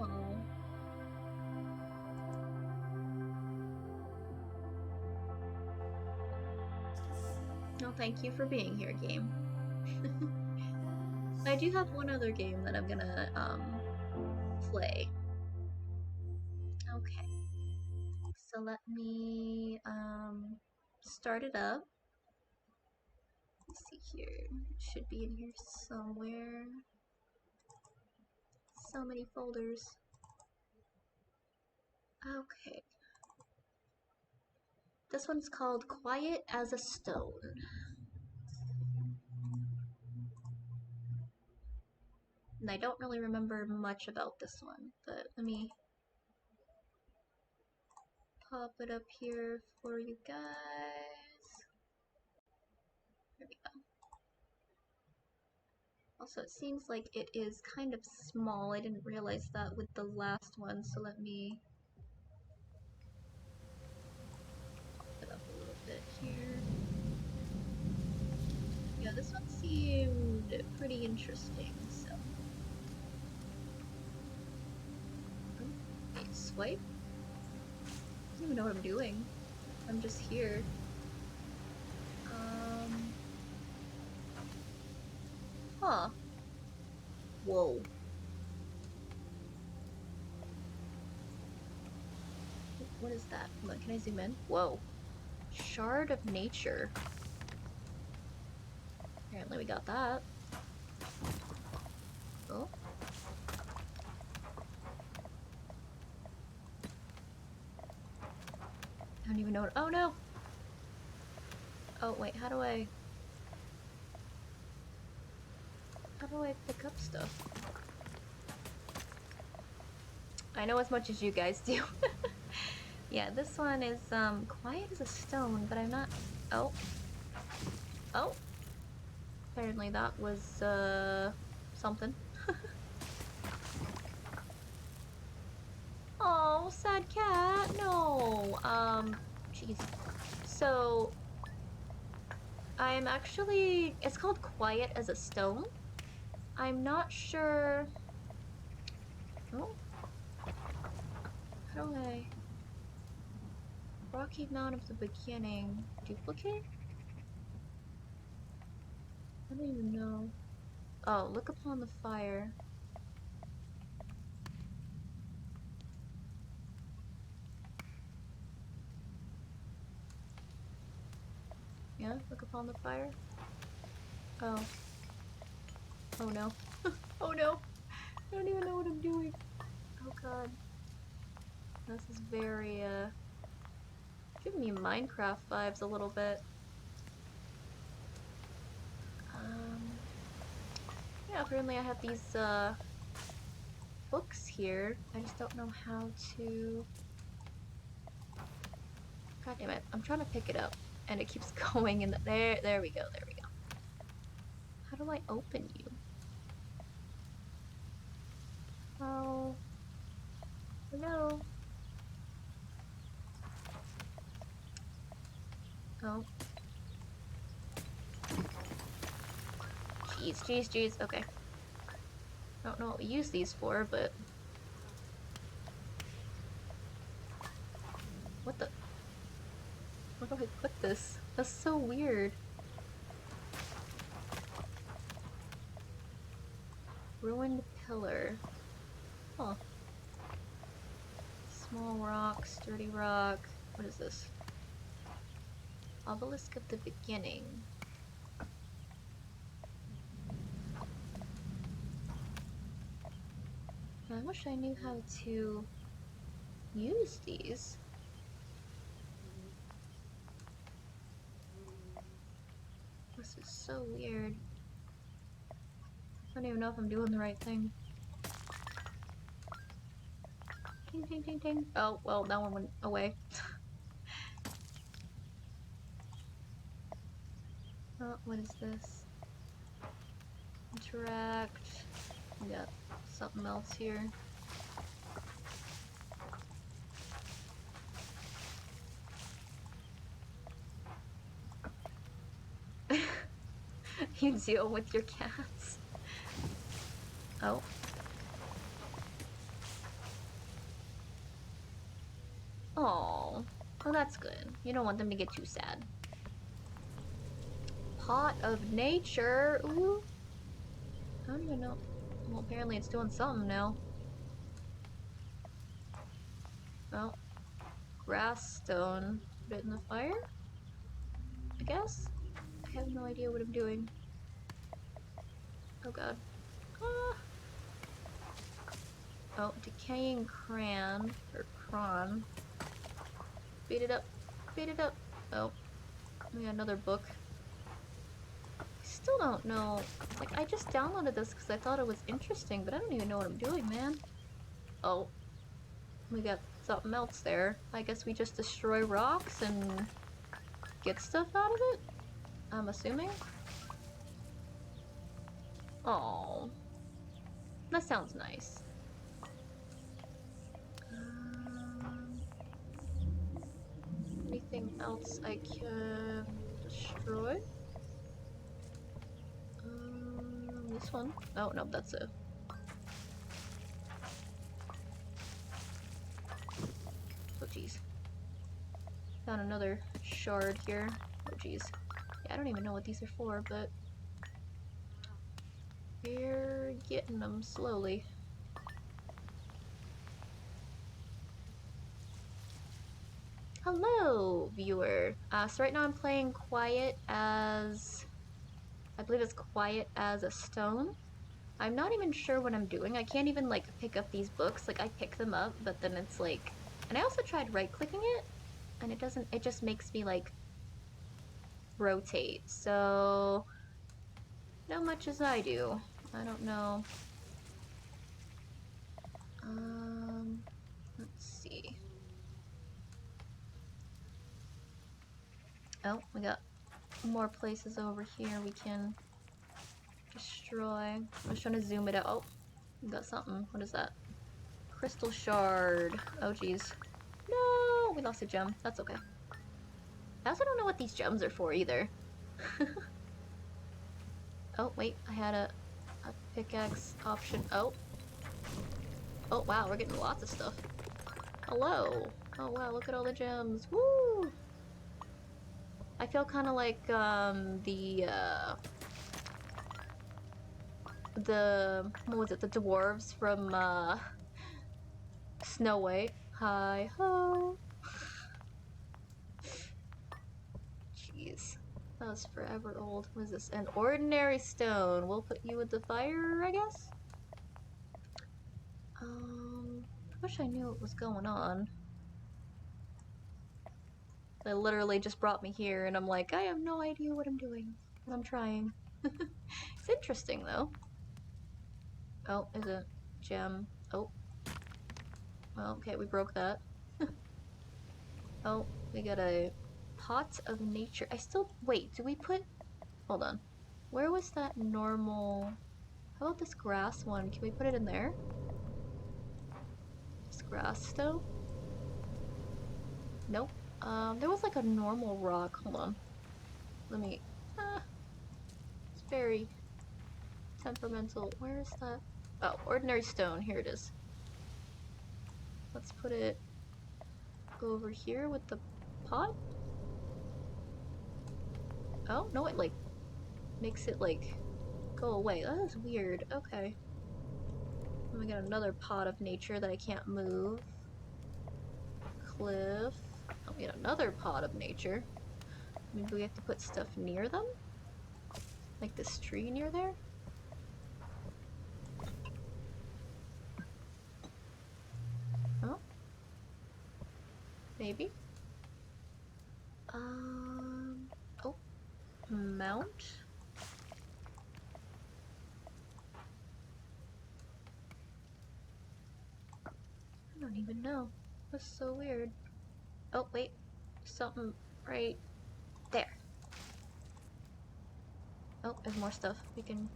Oh. No, thank you for being here, game. I do have one other game that I'm gonna, play. Okay. So let me, start it up. Let's see here. It should be in here somewhere. So many folders. Okay. This one's called Quiet as a Stone. And I don't really remember much about this one, but let me pop it up here for you guys. There we go. Also, it seems like it is kind of small. I didn't realize that with the last one, so let me pop it up a little bit here. Yeah, this one seemed pretty interesting, so. Okay, swipe? I don't even know what I'm doing. I'm just here. Huh. Whoa. What is that? Come on, can I zoom in? Whoa. Shard of Nature. Apparently we got that. Oh. I don't even know what— oh no! Oh wait, how do I pick up stuff? I know as much as you guys do. Yeah, this one is quiet as a stone, but I'm not— oh. Oh. Apparently that was something. Oh, sad cat. No. Jeez. So I'm actually— it's called Quiet as a Stone. I'm not sure— oh. How do I— Rocky Mount of the Beginning. Duplicate? I don't even know. Oh, look upon the fire. Yeah, look upon the fire. Oh. Oh no. Oh no! I don't even know what I'm doing. Oh god. This is very, giving me Minecraft vibes a little bit. Yeah, apparently I have these, books here. I just don't know how to— god damn it. I'm trying to pick it up, and it keeps going in the— there we go, there we go. How do I open you? Oh. No. Jeez, jeez, jeez. Okay. I don't know what we use these for, but... What the... Where do I put this? That's so weird. Ruined pillar. Huh. Small rock, sturdy rock. What is this? Obelisk of the beginning. I wish I knew how to use these. This is so weird. I don't even know if I'm doing the right thing. Ding, ding, ding, ding. Oh, well, that one went away. Oh, what is this? Interact. We got something else here. You deal with your cats. Oh. Oh. Well, that's good. You don't want them to get too sad. Pot of nature. Ooh. I don't even know. Well, apparently it's doing something now. Oh. Grass stone. Put it in the fire? I guess? I have no idea what I'm doing. Oh god. Ah. Oh, decaying cran. Or cron. Beat it up. Beat it up. Oh. We got another book. I still don't know. Like, I just downloaded this because I thought it was interesting, but I don't even know what I'm doing, man. Oh. We got something else there. I guess we just destroy rocks and get stuff out of it? I'm assuming? Oh, that sounds nice. Anything else I can destroy? This one? Oh, no, that's a... Oh, jeez. Found another shard here. Oh, jeez. Yeah, I don't even know what these are for, but... we're getting them slowly. Hello, viewer. So right now I'm playing Quiet as... I believe it's Quiet as a Stone. I'm not even sure what I'm doing. I can't even, like, pick up these books. Like, I pick them up, but then it's like... And I also tried right-clicking it, and it doesn't... It just makes me, like, rotate. So... not much as I do. I don't know. Let's see. Oh, we got more places over here we can destroy. I was trying to zoom it out. Oh, we got something. What is that? Crystal shard. Oh, jeez. No, we lost a gem. That's okay. I also don't know what these gems are for either. Oh, wait. I had a pickaxe option. Oh. Oh, wow. We're getting lots of stuff. Hello. Oh, wow. Look at all the gems. Woo! I feel kind of like, what was it? The dwarves from, Snow White. Hi ho. Jeez. That was forever old. What is this? An ordinary stone. We'll put you with the fire, I guess? I wish I knew what was going on. They literally just brought me here and I'm like, I have no idea what I'm doing. But I'm trying. It's interesting though. Oh, is a gem. Oh. Well, okay, we broke that. Oh, we got a pot of nature. I still... Wait, do we put... Hold on. Where was that normal... How about this grass one? Can we put it in there? This grass stone? Nope. There was like a normal rock. Hold on. Let me... it's very temperamental. Where is that? Oh, ordinary stone. Here it is. Let's put it over here with the pot. Oh, no, it, like, makes it, like, go away. That is weird. Okay. And we got another pot of nature that I can't move. Cliff. Oh, we got another pot of nature. Maybe we have to put stuff near them? Like this tree near there? Oh. Maybe. Oh. Mount? I don't even know. That's so weird. Oh, wait. Something right there. Oh, there's more stuff. We can...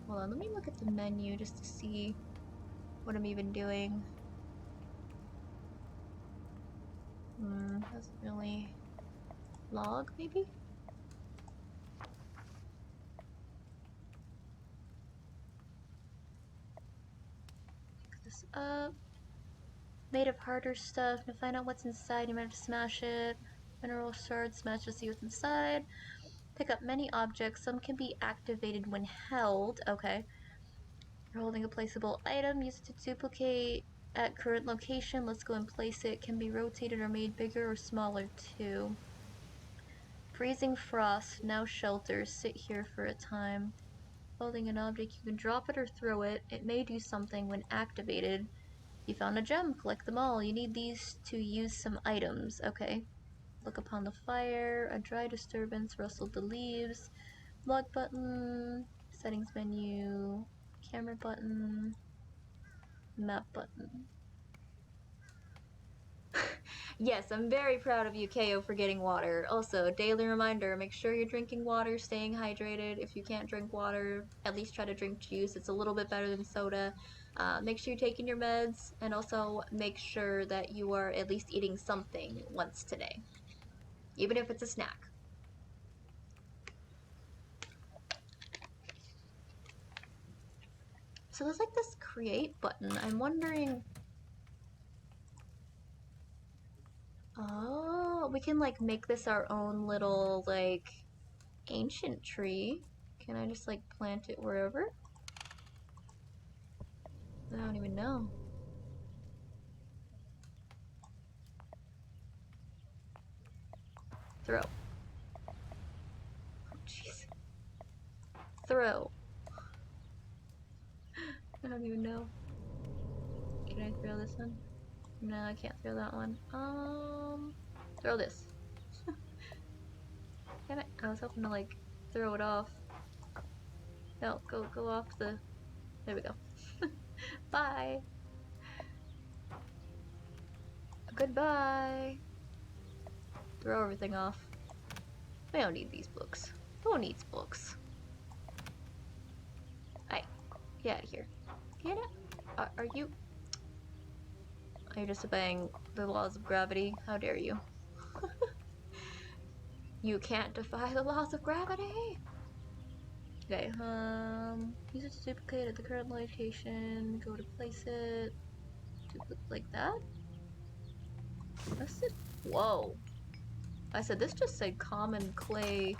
hold on, let me look at the menu just to see what I'm even doing. Doesn't really... log, maybe? Pick this up. Made of harder stuff. To find out what's inside, you might have to smash it. Mineral shard, smash to see what's inside. Pick up many objects. Some can be activated when held. Okay. You're holding a placeable item. Use it to duplicate at current location. Let's go and place it. Can be rotated or made bigger or smaller too. Freezing frost. Now shelter. Sit here for a time. Holding an object, you can drop it or throw it. It may do something when activated. You found a gem. Collect them all. You need these to use some items. Okay. Look upon the fire. A dry disturbance. Rustled the leaves. Log button. Settings menu. Camera button. Map button. Yes, I'm very proud of you, KO, for getting water. Also, daily reminder, make sure you're drinking water, staying hydrated. If you can't drink water, at least try to drink juice. It's a little bit better than soda. Make sure you're taking your meds, and also make sure that you are at least eating something once today, even if it's a snack. So there's like this create button. I'm wondering... oh, we can like make this our own little like ancient tree. Can I just like plant it wherever? I don't even know. Throw. Oh, jeez. Throw. I don't even know. Can I throw this one? No, I can't throw that one. Throw this. Damn it. I was hoping to like throw it off. No, go off the... there we go. Bye. Goodbye. Throw everything off. We don't need these books. Who needs books? Hey, get out of here. Get out. Are you... are you just obeying the laws of gravity? How dare you? You can't defy the laws of gravity! Okay, use it to duplicate at the current location, go to place it, duplicate like that? That's it. Whoa. I said this just said common clay.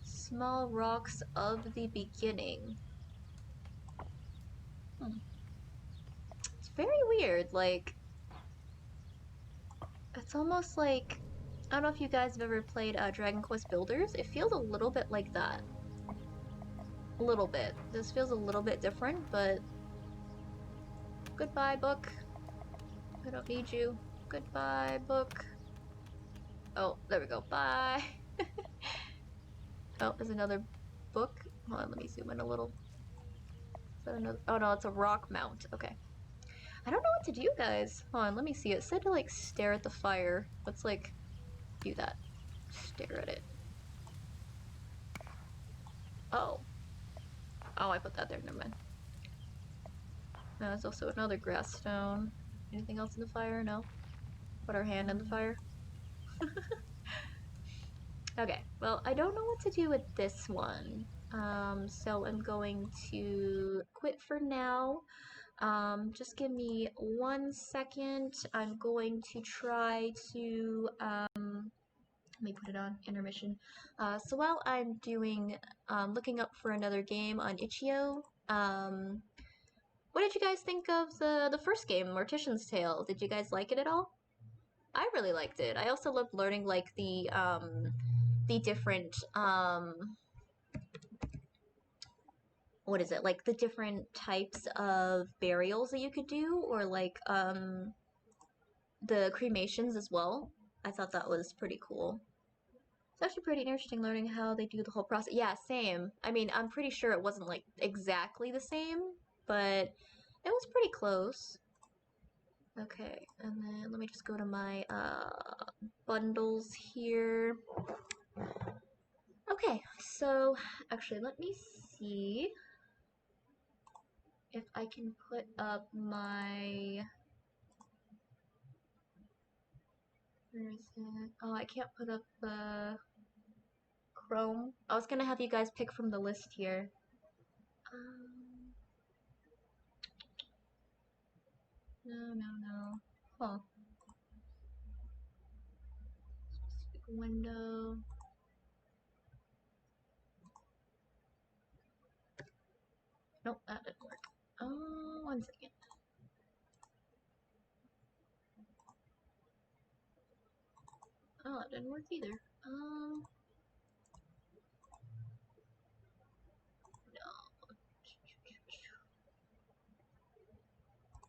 Small rocks of the beginning. It's very weird, like... it's almost like... I don't know if you guys have ever played Dragon Quest Builders. It feels a little bit like that. A little bit. This feels a little bit different, but... goodbye, book. I don't need you. Goodbye, book. Oh, there we go. Bye. Oh, there's another book. Hold on, let me zoom in a little. Is that another? Oh no, it's a rock mount. Okay. I don't know what to do, guys. Hold on, let me see. It said to like stare at the fire. Let's like do that. Stare at it. Oh. Oh, I put that there. Never mind. There's also another grass stone. Anything else in the fire? No. Put our hand in the fire. Okay, well, I don't know what to do with this one. So I'm going to quit for now. Just give me 1 second. I'm going to try to, let me put it on intermission. So while I'm looking up for another game on Itch.io, what did you guys think of the first game, Mortician's Tale? Did you guys like it at all? I really liked it. I also loved learning like the different what is it, like the different types of burials that you could do, or like the cremations as well. I thought that was pretty cool. It's actually pretty interesting learning how they do the whole process. Yeah, same. I mean, I'm pretty sure it wasn't like exactly the same, but it was pretty close. Okay, and then let me just go to my bundles here. Okay, so actually let me see if I can put up my, where is it? Oh, I can't put up the Chrome. I was gonna have you guys pick from the list here. No, no, no. Huh. Specific window. Nope, that didn't work. Oh, 1 second. Oh, that didn't work either. No.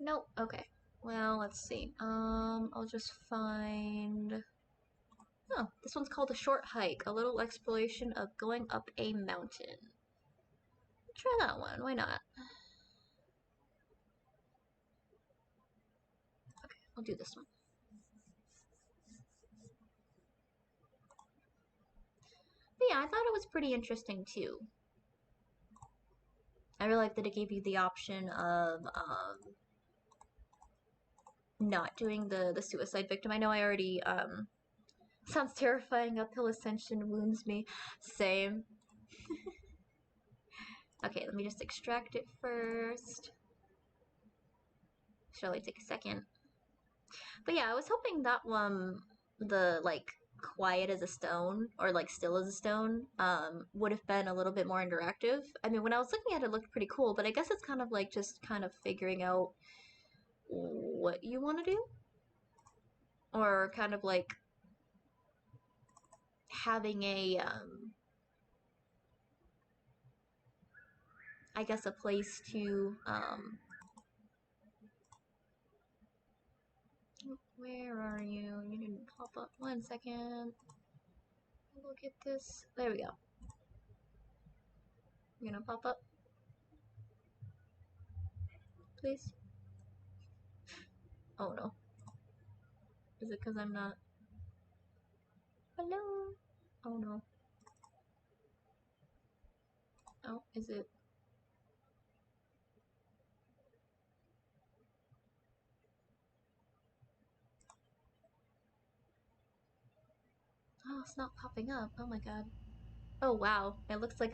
Nope. Okay. Well, let's see. I'll just find. Oh, this one's called A Short Hike, a little exploration of going up a mountain. Try that one. Why not? Okay, I'll do this one. But yeah, I thought it was pretty interesting too. I really like that it gave you the option of not doing the suicide victim. I know I already sounds terrifying. Uphill ascension wounds me. Same. Okay, let me just extract it first. Should only take a second. But yeah, I was hoping that one, the like quiet as a stone or like still as a stone, would have been a little bit more interactive. I mean, when I was looking at it, it looked pretty cool, but I guess it's kind of like just kind of figuring out what you want to do, or kind of like having a I guess a place to where are you? You didn't pop up. 1 second. Look at this. There we go. You're gonna pop up, please? Oh no. Is it because I'm not? Hello? Oh no. Oh, is it? Oh, it's not popping up. Oh my god. Oh wow. It looks like